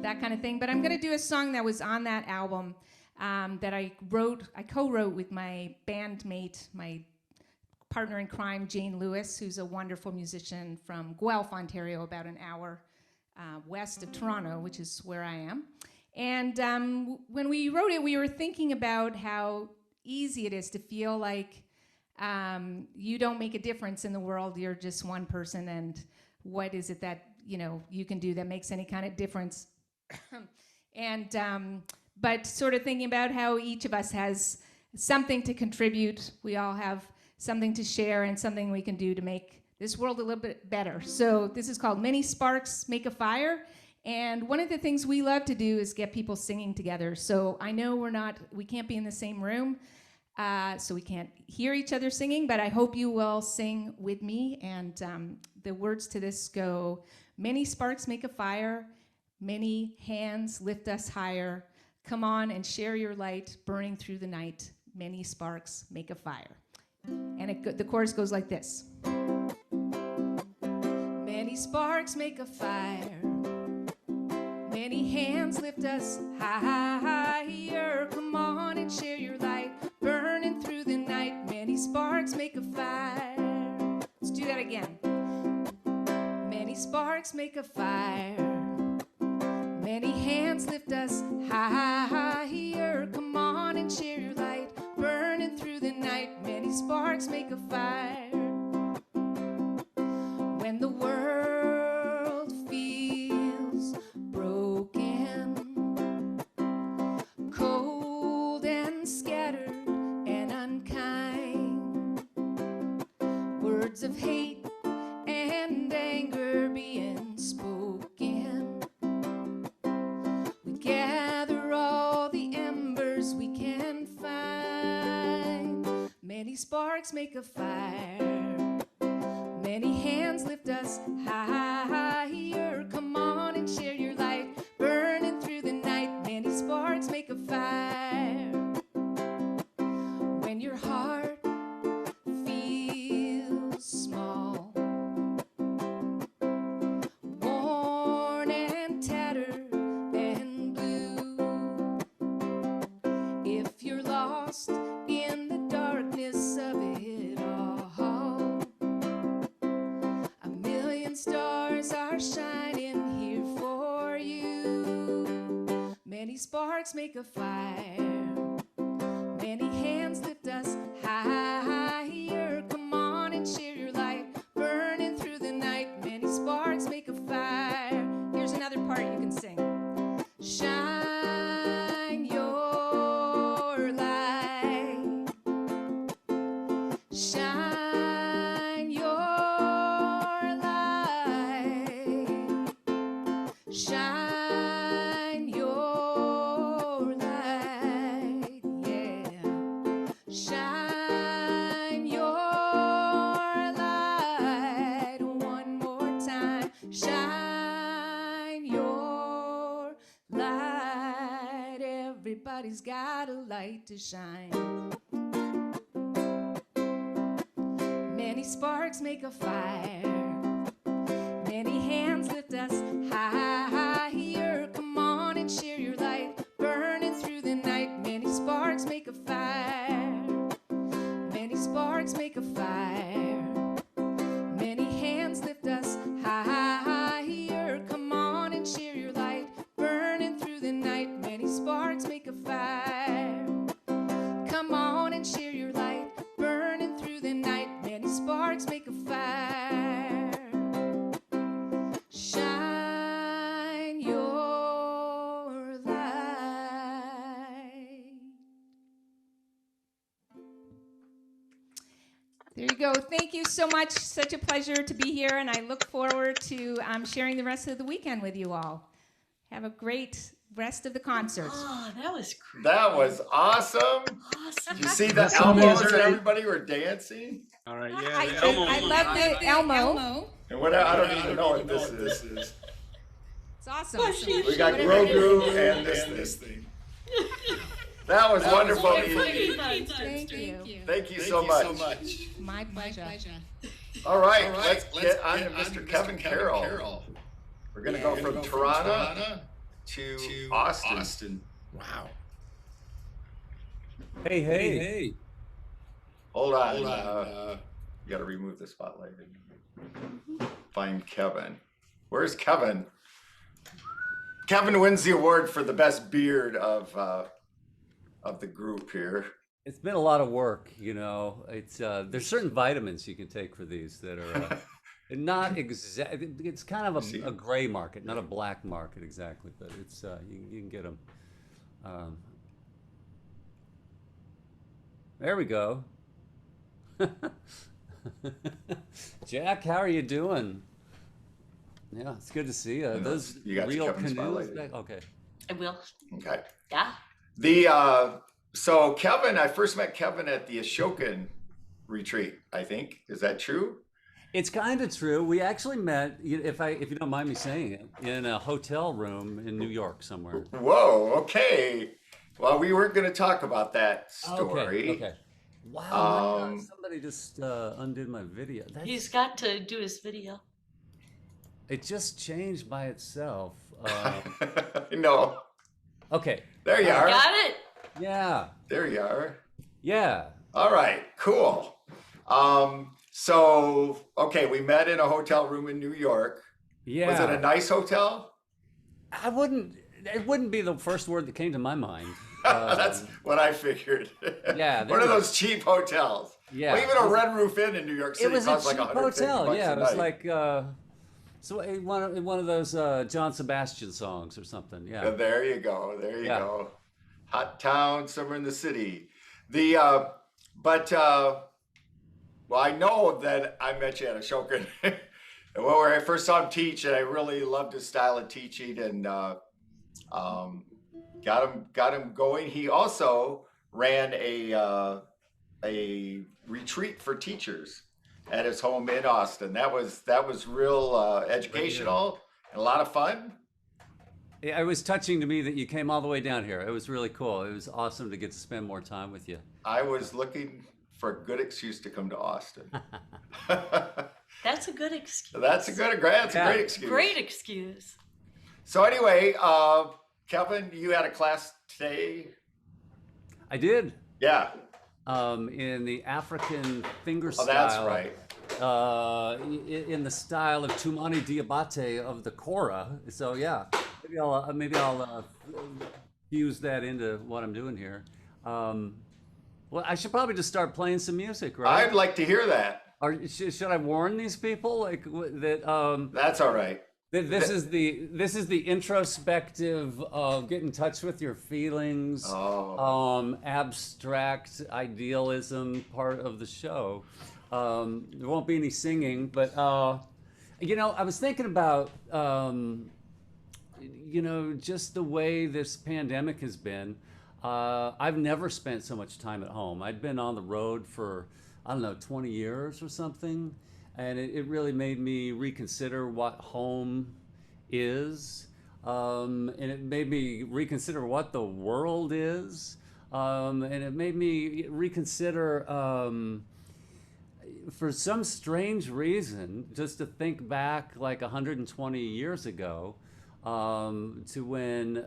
that kind of thing. But I'm going to do a song that was on that album that I co-wrote with my bandmate, my partner in crime, Jane Lewis, who's a wonderful musician from Guelph, Ontario, about an hour west of Toronto, which is where I am. And when we wrote it, we were thinking about how easy it is to feel like you don't make a difference in the world. You're just one person, and what is it that you can do that makes any kind of difference? And but sort of thinking about how each of us has something to contribute. We all have something to share and something we can do to make this world a little bit better. So this is called Many Sparks Make a Fire. And one of the things we love to do is get people singing together. So I know we can't be in the same room, so we can't hear each other singing, but I hope you will sing with me. And the words to this go, many sparks make a fire, many hands lift us higher. Come on and share your light, burning through the night. Many sparks make a fire. And the chorus goes like this. Many sparks make a fire. Many hands lift us higher. Come on and share your light, burning through the night. Many sparks make a fire. Let's do that again. Many sparks make a fire. Many hands lift us higher. Come on and share your light, burning through the night. Many sparks make a fire. When the world feels broken, cold and scattered and unkind, words of hate and anger being spoken, we gather all the embers we can find. Many sparks make a fire. Many hands lift us higher. Come on and share your light, burning through the night. lost in the darkness of it all. A million stars are shining here for you. Many sparks make a fire. Many hands lift us higher. Come on and share your light, burning through the night. Many sparks make a fire. Here's another part you can sing. Shine your light. Shine your light. Shine your light. Yeah. Shine your light. One more time. Shine your light. Everybody's got a light to shine. Many sparks make a fire. Many hands lift us higher. Come on and share your light, burning through the night. Many sparks make a fire. Many sparks make a fire. Many hands lift us higher. Come on and share your light, burning through the night. Many sparks make a fire. Come on and share your light, burning through the night. Many sparks make a fire. Shine your light. There you go. Thank you so much. Such a pleasure to be here, and I look forward to sharing the rest of the weekend with you all. Have a great rest of the concert. Oh, that was great. That was awesome. Awesome. Did you see the elbows and everybody were dancing? All right, I love the Elmo. And what I don't even know what this is. It's awesome. We got Grogu and this thing. That was wonderful. Edie. Thank you. Thank you so much. My pleasure. All right, let's get on to Mr. Kevin Carroll. We're going to go from Toronto to Austin. Wow. Hey. Hold on. You got to remove the spotlight. Find Kevin. Where's Kevin? Kevin wins the award for the best beard of the group here. It's been a lot of work, you know. It's there's certain vitamins you can take for these that are not exact. It's kind of a gray market, not a black market exactly, but it's you can get them. There we go. Jack, how are you doing? Yeah, it's good to see you. Those you got real Kevin's canoes. spotlight. Okay. I will. Okay. Yeah. So Kevin, I first met Kevin at the Ashokan retreat, I think. Is that true? It's kind of true. We actually met, if you don't mind me saying it, in a hotel room in New York somewhere. Whoa, okay. Well, we weren't going to talk about that story. Okay. Wow, somebody just undid my video. He's got to do his video. It just changed by itself. No. Okay. There you are. Got it? Yeah. There you are. Yeah. All right, cool. Okay, we met in a hotel room in New York. Yeah. Was it a nice hotel? It wouldn't be the first word that came to my mind. That's what I figured. Yeah. One of those cheap hotels. Yeah. Well, even a Red Roof Inn in New York City It was costs a like cheap $150 hotel. Yeah, a it was night. like one of those John Sebastian songs or something. Yeah. There you go. There you go. Hot town, summer in the city. Well, I know that I met you at Ashokan. Well, where I first saw him teach, and I really loved his style of teaching, and got him going. He also ran a retreat for teachers at his home in Austin. That was real educational and a lot of fun. It was touching to me that you came all the way down here. It was really cool. It was awesome to get to spend more time with you. I was looking for a good excuse to come to Austin. That's a good excuse. That's a great excuse. Great excuse. So anyway, Kevin, you had a class today. I did. Yeah. In the African finger Oh, style. that's right. In the style of Tumani Diabate of the Kora. So yeah, maybe I'll fuse that into what I'm doing here. Well, I should probably just start playing some music, right? I'd like to hear that. Should I warn these people like that? That's all right. This is the introspective, get in touch with your feelings, abstract idealism part of the show. There won't be any singing, but you know, I was thinking about you know, just the way this pandemic has been. I've never spent so much time at home. I'd been on the road for, I don't know, 20 years or something. And it really made me reconsider what home is. And it made me reconsider what the world is. And it made me reconsider, for some strange reason, just to think back like 120 years ago, to when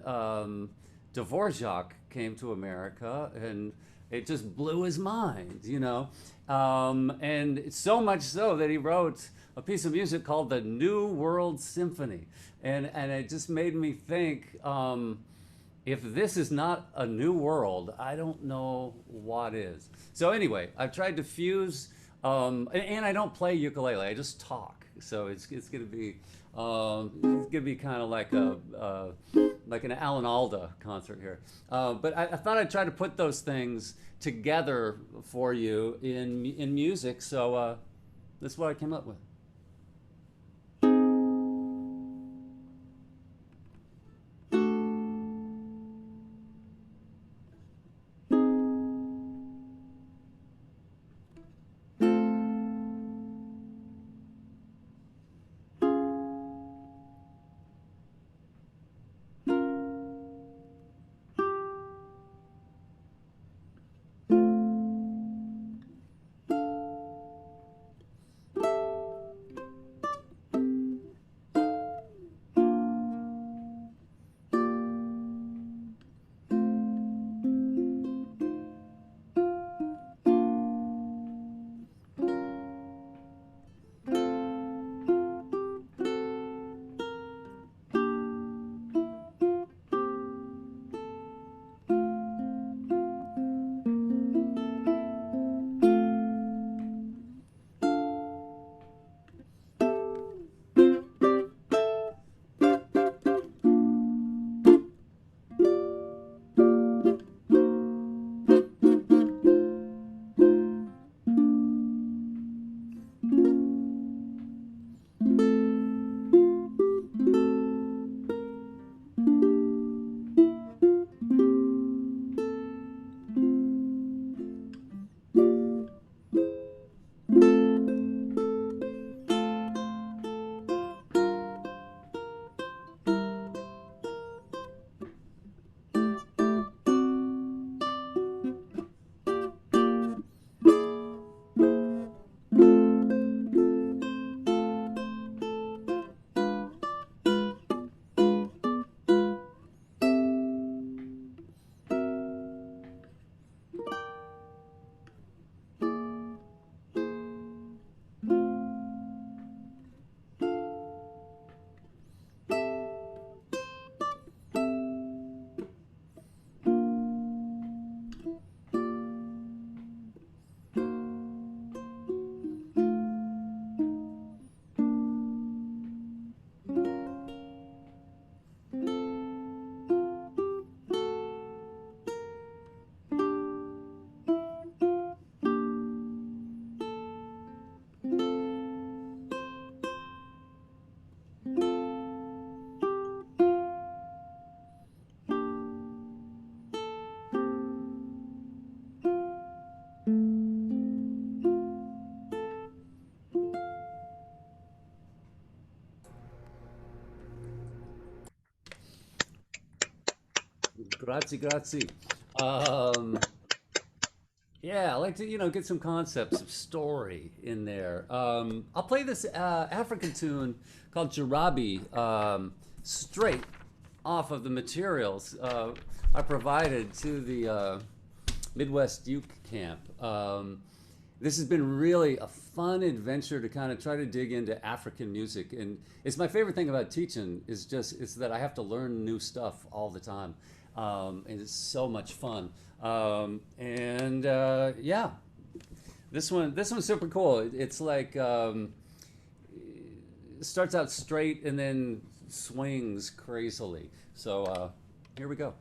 Dvorak came to America, and it just blew his mind, you know. And so much so that he wrote a piece of music called the New World Symphony. And it just made me think, if this is not a new world, I don't know what is. So anyway, I've tried to fuse, and I don't play ukulele, I just talk. So it's gonna be kind of like like an Alan Alda concert here. But I thought I'd try to put those things together for you in music. So that's what I came up with. Grazie. Yeah, I like to, get some concepts of story in there. I'll play this African tune called Jarabi, straight off of the materials I provided to Midwest Youth Camp. This has been really a fun adventure to kind of try to dig into African music, and it's my favorite thing about teaching is that I have to learn new stuff all the time, and it's so much fun. Yeah, this one's super cool. It's like it starts out straight and then swings crazily. So here we go.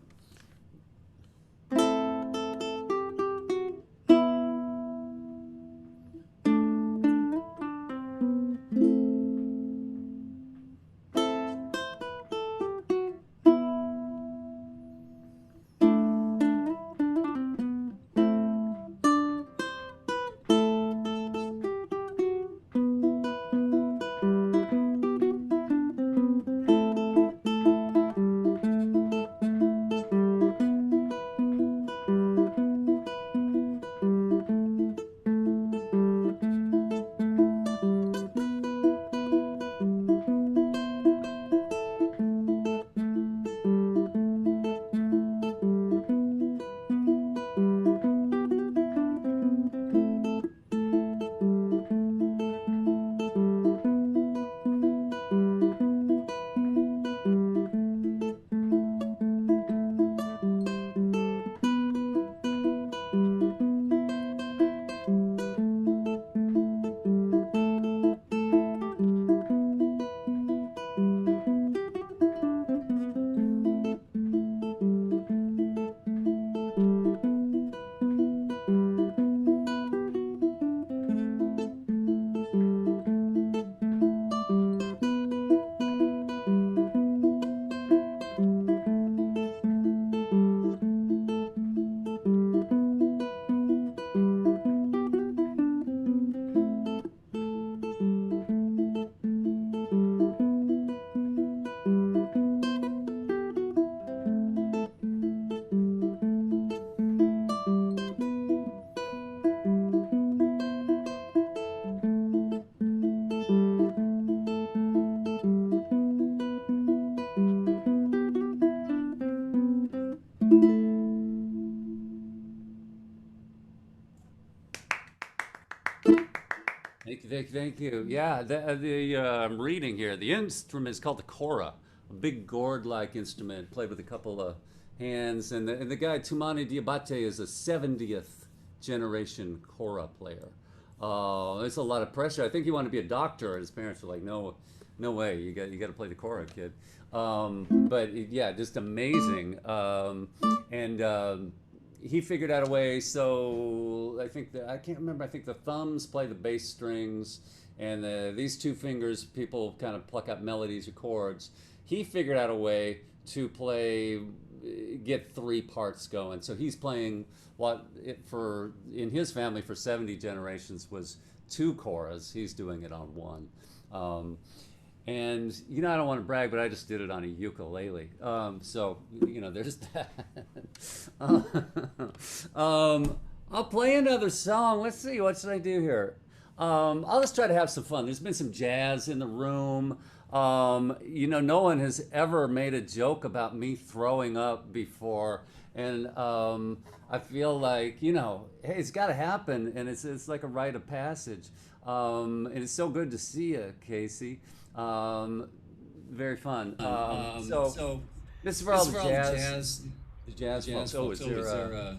Thank you. Yeah, I'm reading here. The instrument is called the kora, a big gourd-like instrument played with a couple of hands. And the guy, Tumani Diabate, is a 70th generation kora player. It's a lot of pressure. I think he wanted to be a doctor, and his parents were like, no way, you got to play the kora, kid. But yeah, just amazing. He figured out a way, so I can't remember, I think the thumbs play the bass strings, and these two fingers, people kind of pluck out melodies or chords. He figured out a way to get 3 parts going. So he's playing in his family for 70 generations was 2 choras. He's doing it on 1. And, I don't want to brag, but I just did it on a ukulele. So, there's that. I'll play another song. Let's see, what should I do here? I'll just try to have some fun. There's been some jazz in the room. No one has ever made a joke about me throwing up before. And I feel like, hey, it's got to happen. And it's like a rite of passage. And it's so good to see you, Casey. Very fun. So this is for all the jazz folks. Oh, is there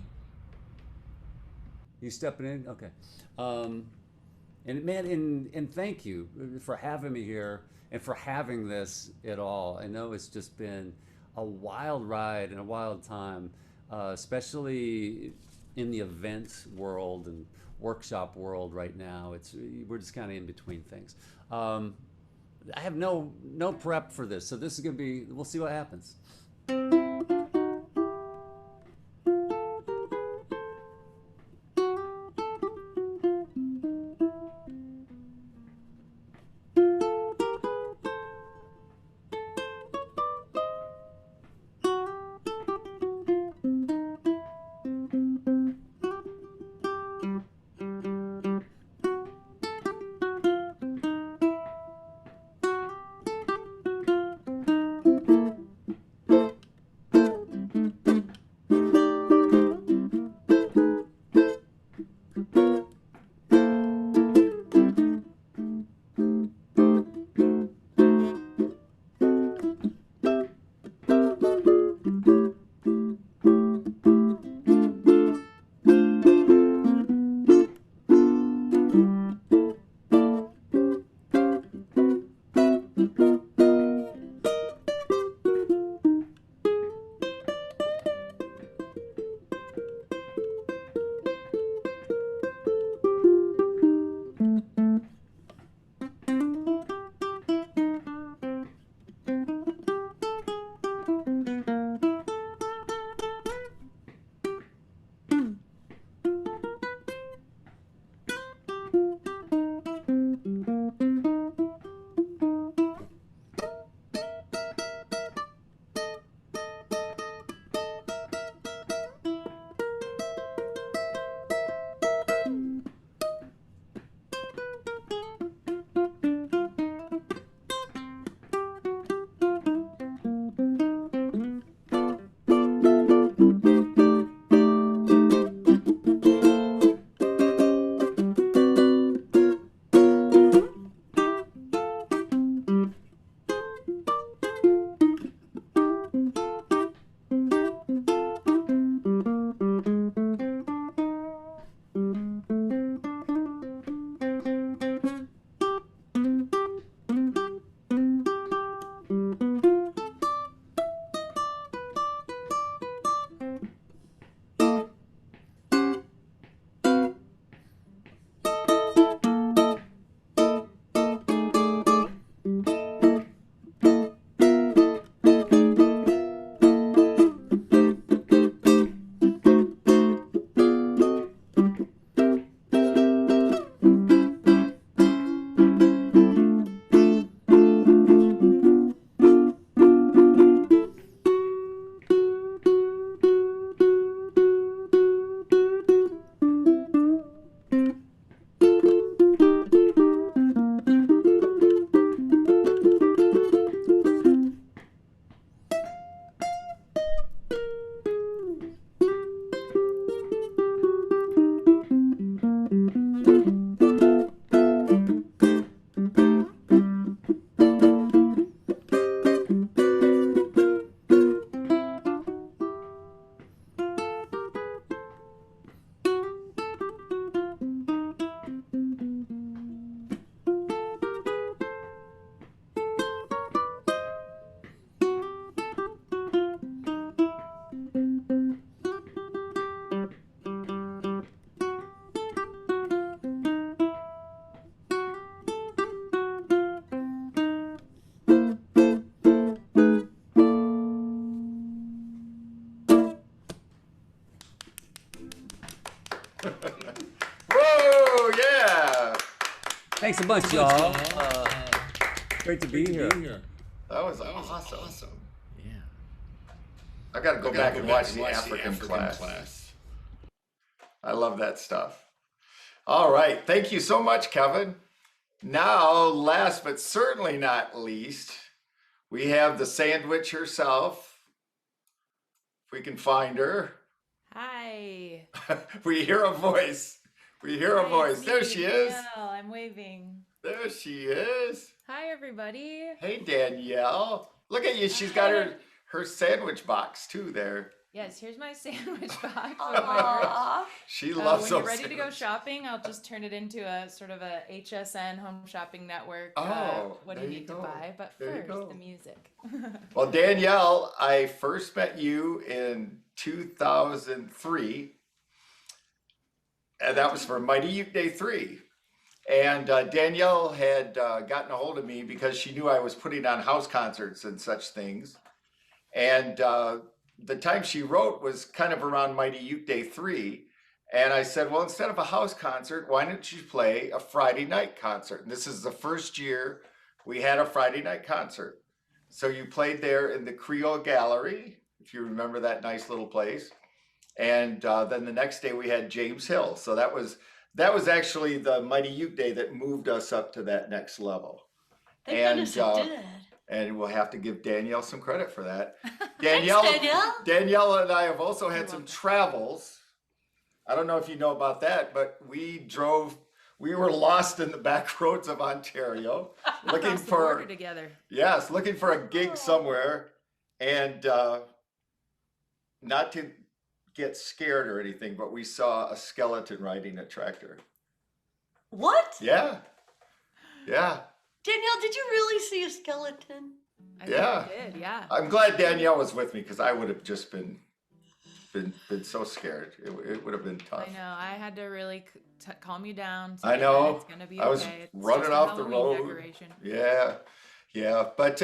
you stepping in? Okay. And man, and thank you for having me here and for having this at all. I know it's just been a wild ride and a wild time, especially in the events world and workshop world right now. We're just kind of in between things. I have no prep for this, so this is gonna be, we'll see what happens. Whoa, yeah. Thanks a bunch, y'all. Great to be here. That was awesome. Yeah. I got to go back and watch the African class. I love that stuff. All right. Thank you so much, Kevin. Now, last but certainly not least, we have the sandwich herself. If we can find her. Hi. We hear a voice. We hear a voice. There she is. Danielle, I'm waving. There she is. Hi, everybody. Hey, Danielle. Look at you. She's got her sandwich box too there. Yes, here's my sandwich box. Aww. She loves when those you're ready to go sandwiches. shopping, I'll just turn it into a sort of a HSN home shopping network. Oh, what do there you you need to go. buy? But There you first, go. the music. Well, Danielle, I first met you in 2003, and that was for Mighty Ute Day 3. And Danielle had gotten a hold of me because she knew I was putting on house concerts and such things. And the time she wrote was kind of around Mighty Ute Day 3. And I said, well, instead of a house concert, why don't you play a Friday night concert? And this is the first year we had a Friday night concert. So you played there in the Creole Gallery, if you remember that nice little place. And then the next day we had James Hill. So that was actually the Mighty Ute Day that moved us up to that next level. Thank And, goodness it did. And we'll have to give Danielle some credit for that. Thanks, Danielle. Danielle and I have also had some travels. I don't know if you know about that, but we were lost in the back roads of Ontario looking Across the border for, together. yes, looking for a gig somewhere, and not to get scared or anything, but we saw a skeleton riding a tractor. What? Yeah. Danielle, did you really see a skeleton? I Yeah. think I did, yeah. I'm glad Danielle was with me because I would have just been so scared. It would have been tough. I know. I had to really calm you down. I know. It's gonna be I was okay. It's running just a off the Halloween road. Decoration. Yeah. But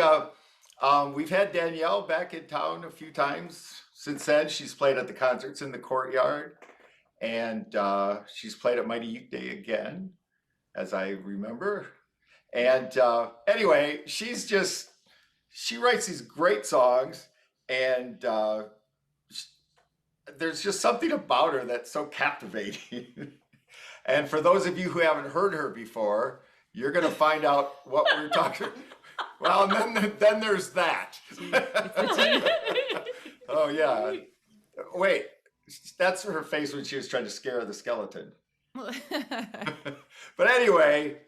we've had Danielle back in town a few times since then. She's played at the concerts in the courtyard, and she's played at Mighty Ute Day again, as I remember. And anyway, she writes these great songs, and there's just something about her that's so captivating. And for those of you who haven't heard her before, you're going to find out what we're talking. Well, and then there's that. Oh yeah. Wait, that's her face when she was trying to scare the skeleton. But anyway,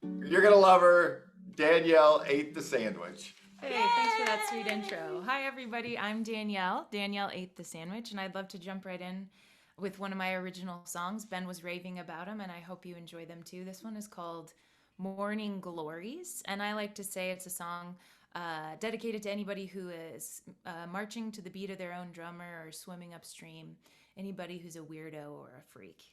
you're going to love her. Danielle Ate the Sandwich. Hey, thanks for that sweet intro. Hi, everybody. I'm Danielle. Danielle Ate the Sandwich, and I'd love to jump right in with one of my original songs. Ben was raving about them, and I hope you enjoy them too. This one is called Morning Glories, and I like to say it's a song dedicated to anybody who is marching to the beat of their own drummer or swimming upstream, anybody who's a weirdo or a freak.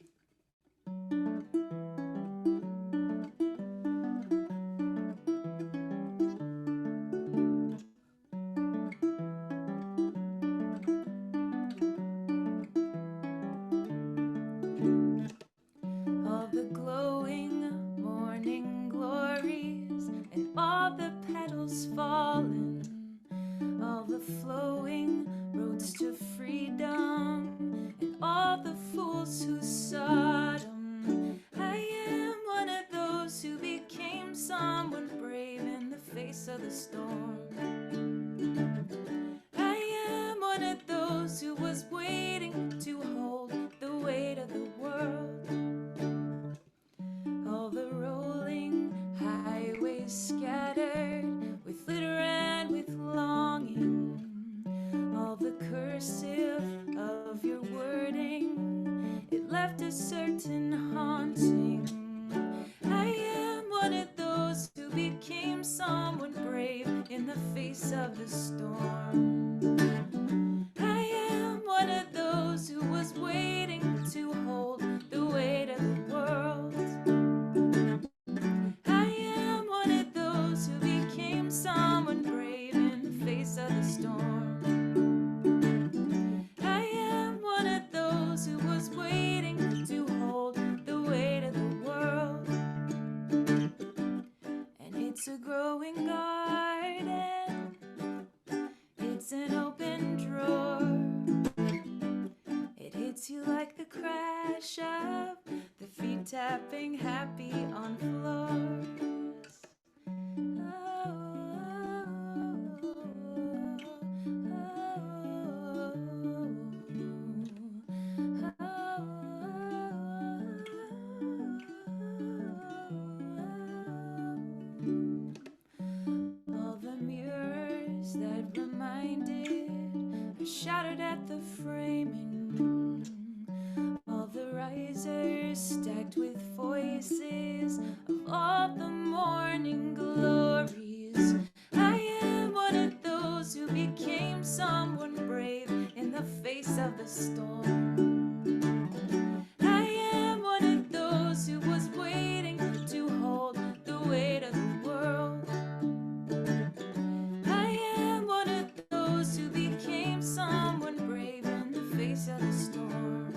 All the glowing morning glories and all the petals fallen, all the flowing roads to freedom and all the fools who sought 'em. I am one of those who became someone brave in the face of the storm. I am one of those who was waiting to hold the weight of the world. All the rolling highways scattered with glitter and with longing. All the cursive of your wording, it left a certain haunting. I am one of those who became someone brave in the face of the storm. I am one of those who was waiting to hold the weight of the world. I am one of those who became someone brave in the face of the storm. I am one of those who was waiting to hold growing garden. It's an open drawer. It hits you like the crash of the feet tapping happy on floors. All the mirrors that reminded are shattered at the framing. All the risers stacked with voices of all the morning glories. I am one of those who became someone brave in the face of the storm. I am one of those who was waiting to hold the weight of the world. I am one of those who became someone brave in the face of the storm.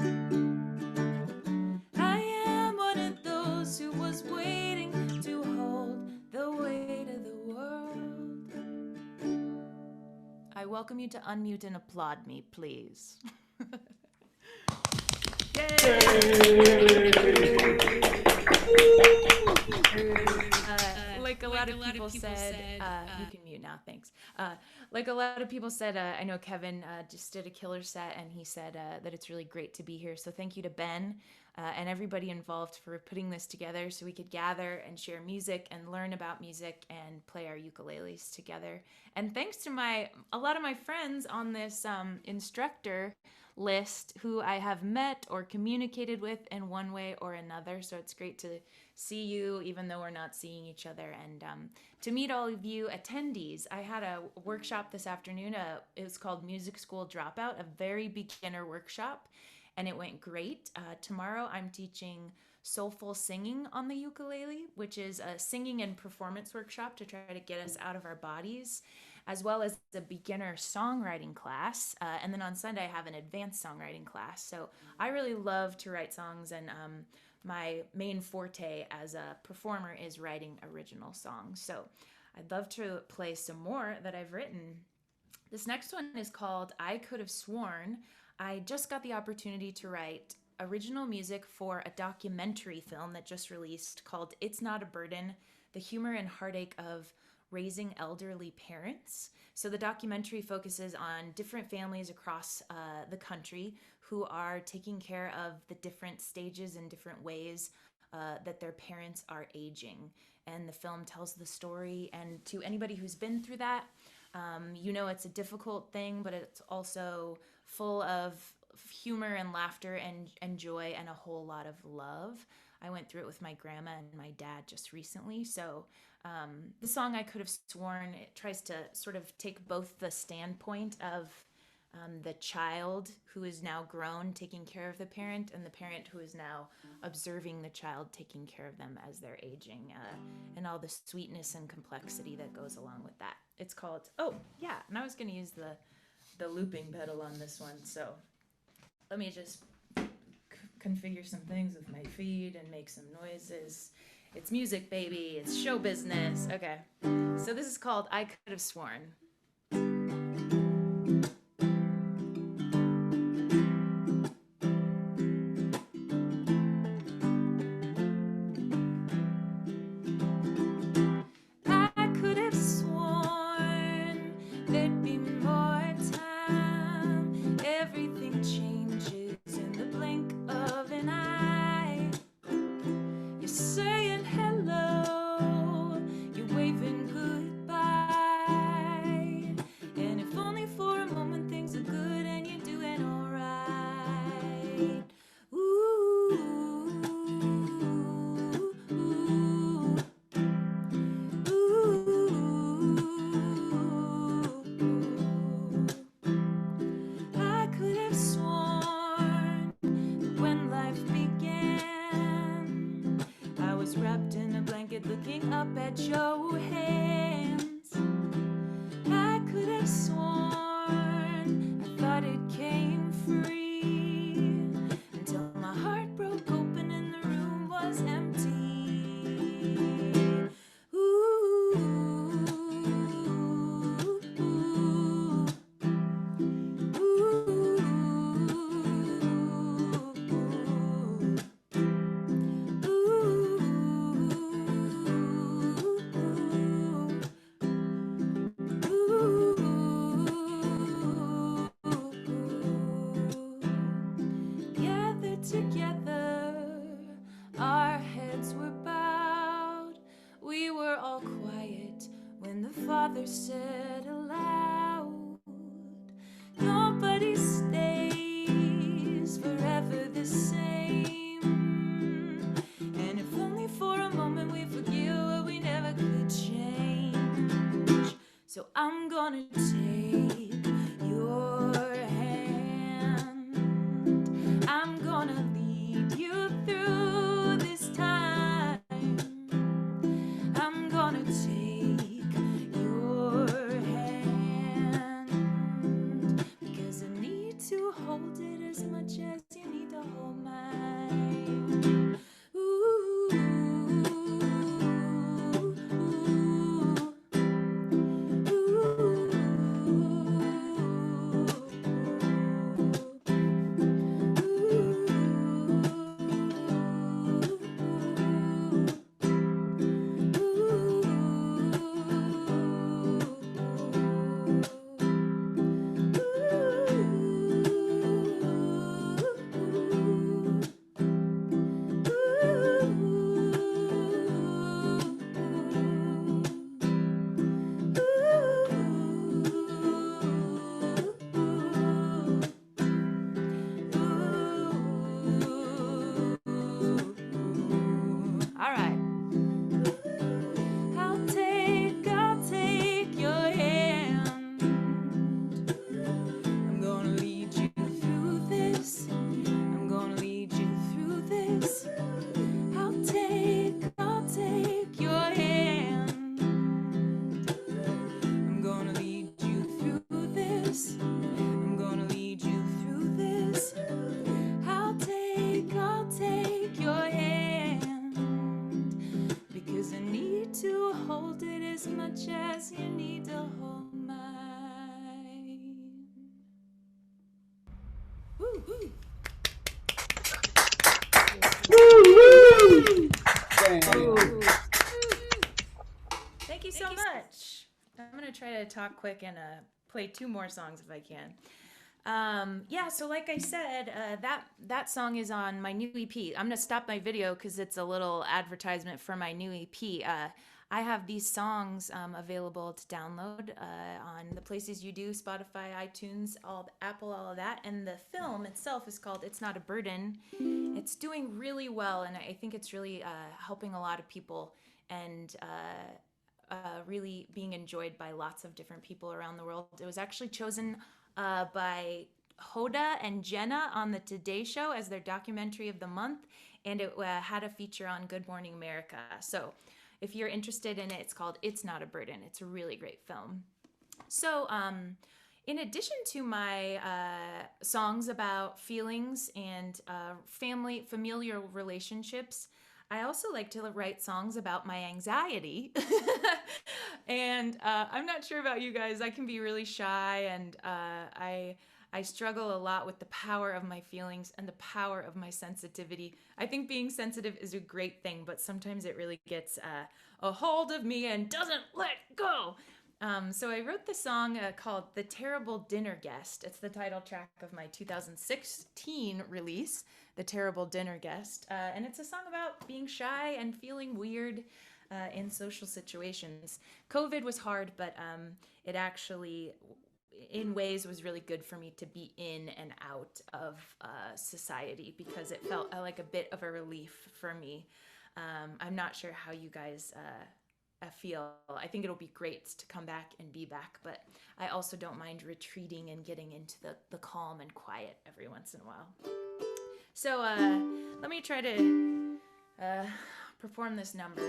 I am one of those who was waiting to hold the weight of the world. I welcome you to unmute and applaud me, please. Like a lot of people said, you can mute now, thanks. Like a lot of people said, I know Kevin just did a killer set, and he said that it's really great to be here. So thank you to Ben and everybody involved for putting this together so we could gather and share music and learn about music and play our ukuleles together. And thanks to a lot of my friends on this instructor list who I have met or communicated with in one way or another. So it's great to see you even though we're not seeing each other, and to meet all of you attendees. I had a workshop this afternoon. It was called Music School Dropout, a very beginner workshop, and it went great. Tomorrow I'm teaching soulful singing on the ukulele, which is a singing and performance workshop to try to get us out of our bodies, as well as the beginner songwriting class. And then on Sunday, I have an advanced songwriting class. So I really love to write songs, and my main forte as a performer is writing original songs. So I'd love to play some more that I've written. This next one is called I Could Have Sworn. I just got the opportunity to write original music for a documentary film that just released called It's Not a Burden, The Humor and Heartache of Raising Elderly Parents. So the documentary focuses on different families across the country who are taking care of the different stages and different ways that their parents are aging. And the film tells the story. And to anybody who's been through that, you know it's a difficult thing, but it's also full of humor and laughter and joy and a whole lot of love. I went through it with my grandma and my dad just recently. So the song I Could Have Sworn, it tries to sort of take both the standpoint of the child who is now grown taking care of the parent, and the parent who is now observing the child taking care of them as they're aging, and all the sweetness and complexity that goes along with that. It's called, oh yeah, and I was going to use the looping pedal on this one, so let me just configure some things with my feet and make some noises. It's music, baby. It's show business. Okay. So this is called I Could Have Sworn. I could have sworn there'd be more time. Everything changes in the blink of an eye. You're saying hello, you're waving goodbye, and if only for a moment things are good and you're doing alright. Ooh, ooh, ooh. I could have sworn that when life began, I was wrapped in a blanket looking up at your hands. I could have sworn I thought it came free until my heart broke open and the room was empty. Ooh, father said aloud, nobody stays forever the same. And if only for a moment we forget what we never could change. So I'm gonna take your hand. I'm gonna lead you through this time. I'm gonna take your hand, because I need to hold it as much as you need to hold mine. Ooh, all right. I'll take your hand. I'm gonna lead you through this. I'm gonna lead you through this. I'll take your hand. I'm gonna lead you through this. I'm gonna lead you through this. I'll take your hand, because I need to hold it as much as you need to hold mine. Woo, woo. Thank you so much. I'm going to try to talk quick and play 2 more songs if I can. Yeah, so like I said, that song is on my new EP. I'm going to stop my video because it's a little advertisement for my new EP. I have these songs available to download on the places you do, Spotify, iTunes, Apple, all of that. And the film itself is called It's Not a Burden. It's doing really well, and I think it's really helping a lot of people and really being enjoyed by lots of different people around the world. It was actually chosen by Hoda and Jenna on the Today Show as their documentary of the month, and it had a feature on Good Morning America. So if you're interested in it, it's called It's Not a Burden. It's a really great film. So in addition to my songs about feelings and familial relationships, I also like to write songs about my anxiety. And I'm not sure about you guys. I can be really shy, and I struggle a lot with the power of my feelings and the power of my sensitivity. I think being sensitive is a great thing, but sometimes it really gets a hold of me and doesn't let go. So I wrote this song called The Terrible Dinner Guest. It's the title track of my 2016 release, The Terrible Dinner Guest. And it's a song about being shy and feeling weird in social situations. COVID was hard, but it actually, in ways, was really good for me to be in and out of society, because it felt like a bit of a relief for me. I'm not sure how you guys feel. I think it'll be great to come back and be back, but I also don't mind retreating and getting into the calm and quiet every once in a while. So let me try to perform this number.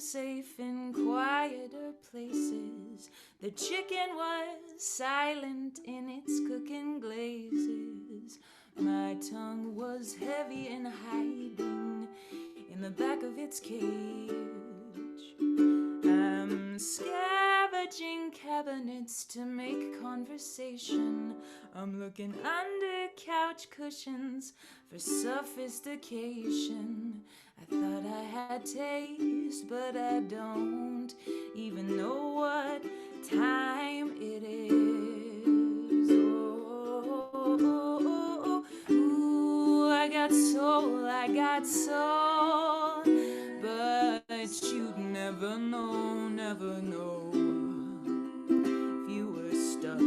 safe in quieter places. The chicken was silent in its cooking glazes. My tongue was heavy and hiding in the back of its cage. I'm scavenging cabinets to make conversation. I'm looking under couch cushions for sophistication. I thought I had taste, but I don't even know what time it is. Oh, ooh, I got soul, but you'd never know if you were stuck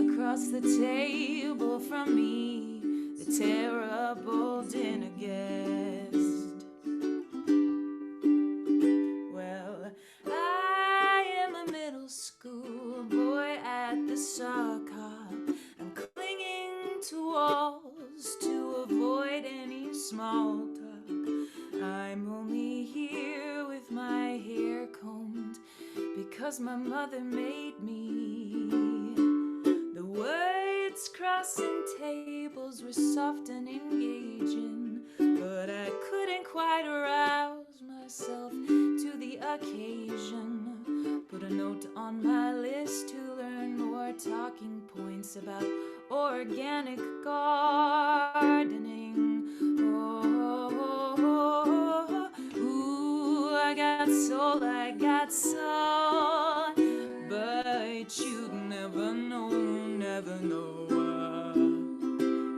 across the table from me, the terrible dinner guest. Well, I am a middle school boy at the sock hop. I'm clinging to walls to avoid any small talk. I'm only here with my hair combed because my mother made me. The words crossing tables were soft and engaging, but I couldn't quite arouse myself to the occasion. Put a note on my list to learn more talking points about organic gardening. Ooh, I got soul, but you'd never know.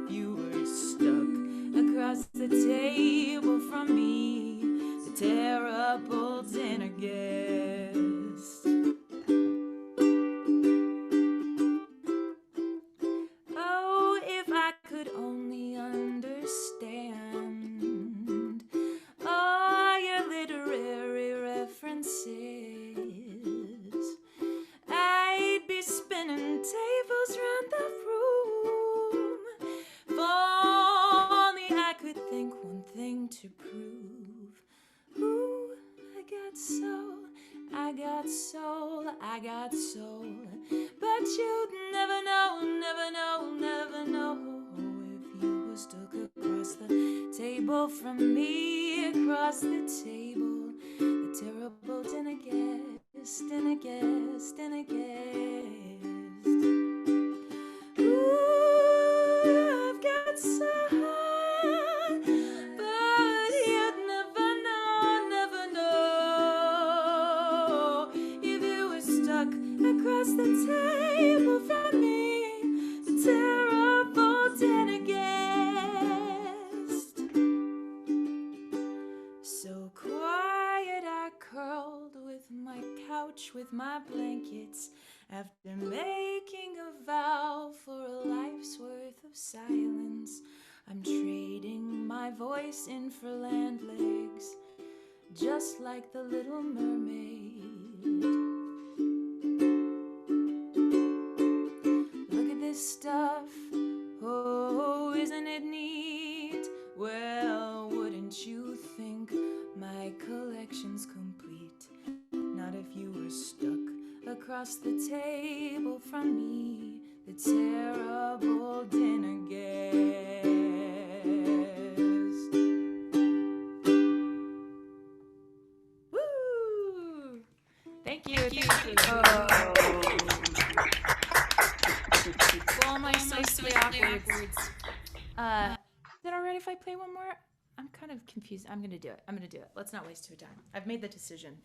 You were stuck across the table from me, the terrible dinner guest. Oh, if I could only understand all your literary references, I'd be spinning tables round the room. If only I could think one thing to prove. Ooh, I got soul, but you'd never know if you were stuck across the table from me, across the table, the terrible dinner guest. Ooh, I've got soul, but you'd never know if you were stuck across the table from me, the terrible dinner guest. So quiet I curled with my couch with my blankets after making a vow for a life's worth of silence. I'm trading my voice in for land legs, just like the Little Mermaid. Look at this stuff, oh, isn't it neat? Well, wouldn't you think my collection's complete? Not if you were stuck across the table from me, the terrible dinner guest. Woo! Thank you. Well, my socially awkward. Is it alright if I play one more? I'm kind of confused. I'm gonna do it. Let's not waste your time. I've made the decision.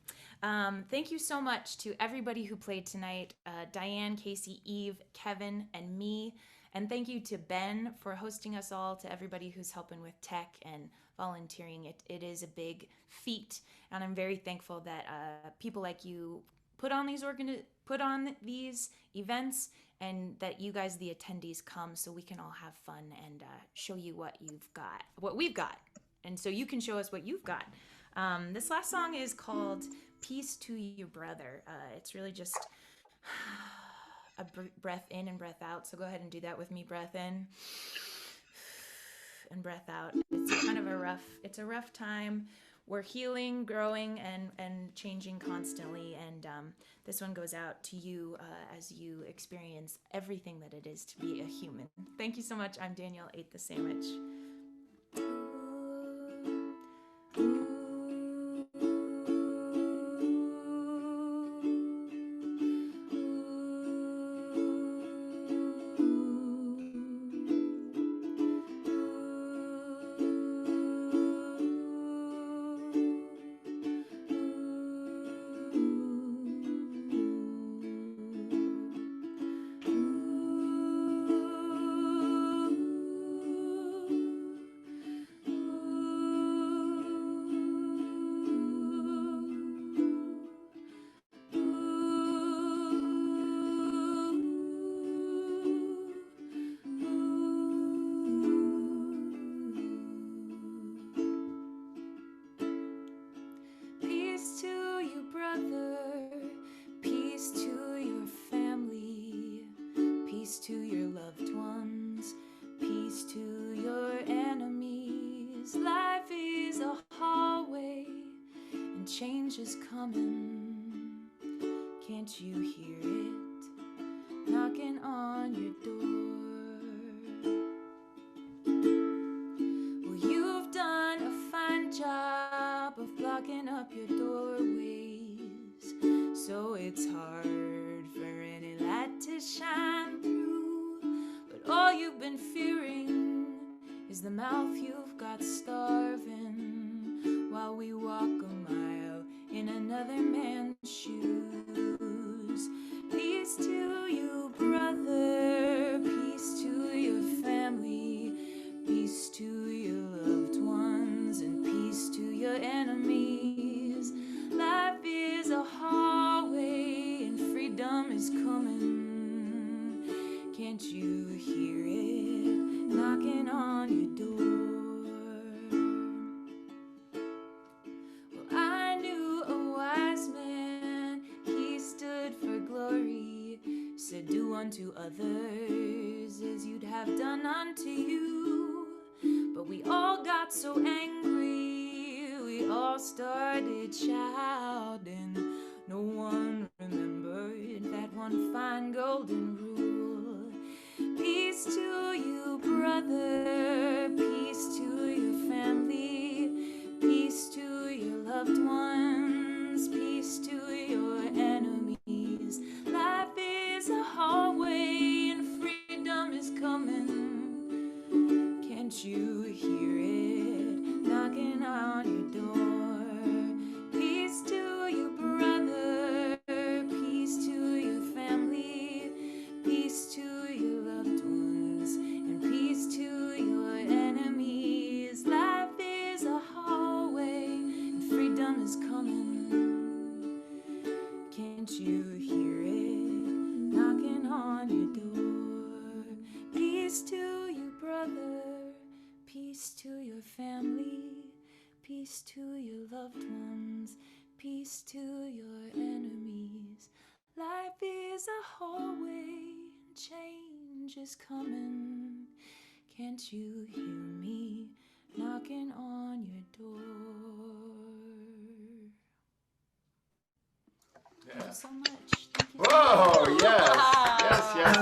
Thank you so much to everybody who played tonight. Diane, Casey, Eve, Kevin, and me. And thank you to Ben for hosting us all, to everybody who's helping with tech and volunteering. It is a big feat, and I'm very thankful that people like you put on these events, and that you guys, the attendees, come so we can all have fun and show you what we've got, and so you can show us what you've got. This last song is called Peace to Your Brother. It's really just a breath in and breath out, so go ahead and do that with me. Breath in and breath out. It's kind of a rough time we're healing, growing, and changing constantly. And this one goes out to you as you experience everything that it is to be a human. Thank you so much. I'm Danielle Ate the Sandwich. Peace to you, brother. Peace to your family. Peace to your loved ones. Peace to your enemies. Life is a hallway, and change is coming. Can't you hear it knocking on your door? Well, you've done a fine job of blocking up your doorways, so it's hard for any light to shine through. But all you've been fearing is the mouth you've got starving, while we walk a mile in another man's shoes. Peace to you, brother. Peace to your family. Peace to your loved ones, and peace to your enemies. Life is a hallway, and freedom is coming. Can't you hear it knocking on your door? Well, I knew a wise man. He stood for glory, said, do unto others as you'd have done unto you. But we all got so angry, we all started shouting. No one remembered that one fine golden rule. Peace to you, brother. Peace to your family. Peace to your loved ones. Peace to your enemies. Life is a hallway, and freedom is coming. Can't you hear it knocking on your door? Peace to you, brother. Peace to your family. Peace to your loved ones, and peace to your enemies. Life is a hallway, and freedom is coming. Can't you hear it knocking on your door? Peace to you, brother. Peace to your family. Peace to your loved ones. Peace to your enemies. Life is a hallway, and change is coming. Can't you hear me knocking on your door? Thank you so much. Thank you. Whoa, yes, yes.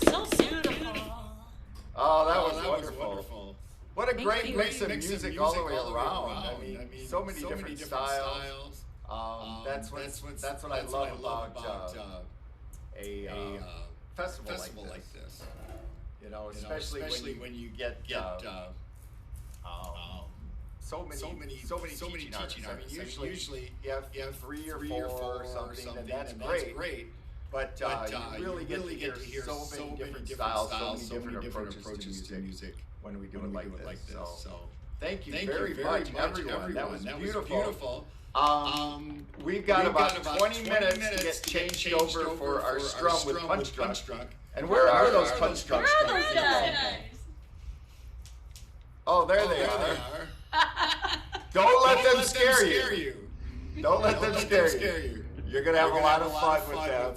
So beautiful. Oh, that was wonderful. What a great mix of music all the way around. I mean, so many different styles. That's what I love about a festival like this. You know, especially when you get so many teaching artists. I mean, usually you have 3 or 4 or something, and that's great. But you really get to hear so many different styles, so many different approaches to music when we do it like this. So thank you very much, everyone. That was beautiful. We've got about 20 minutes to get changed over for our strum with Punch Drunk. And where are those Punch Drunks? Where are those guys? Oh, there they are. Don't let them scare you. Don't let them scare you. You're going to have a lot of fun with them.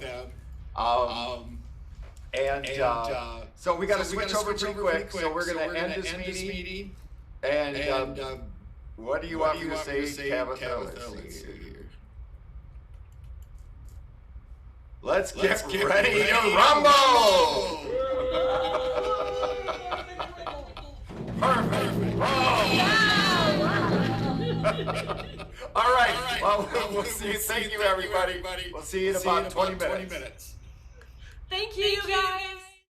And so we got to switch over pretty quick. So we're going to end this meeting. And what do you want me to say, Tabitha? Let's get ready to rumble! Perfect. All right. Well, we'll see you. Thank you, everybody. We'll see you in about 20 minutes. Thank you, guys.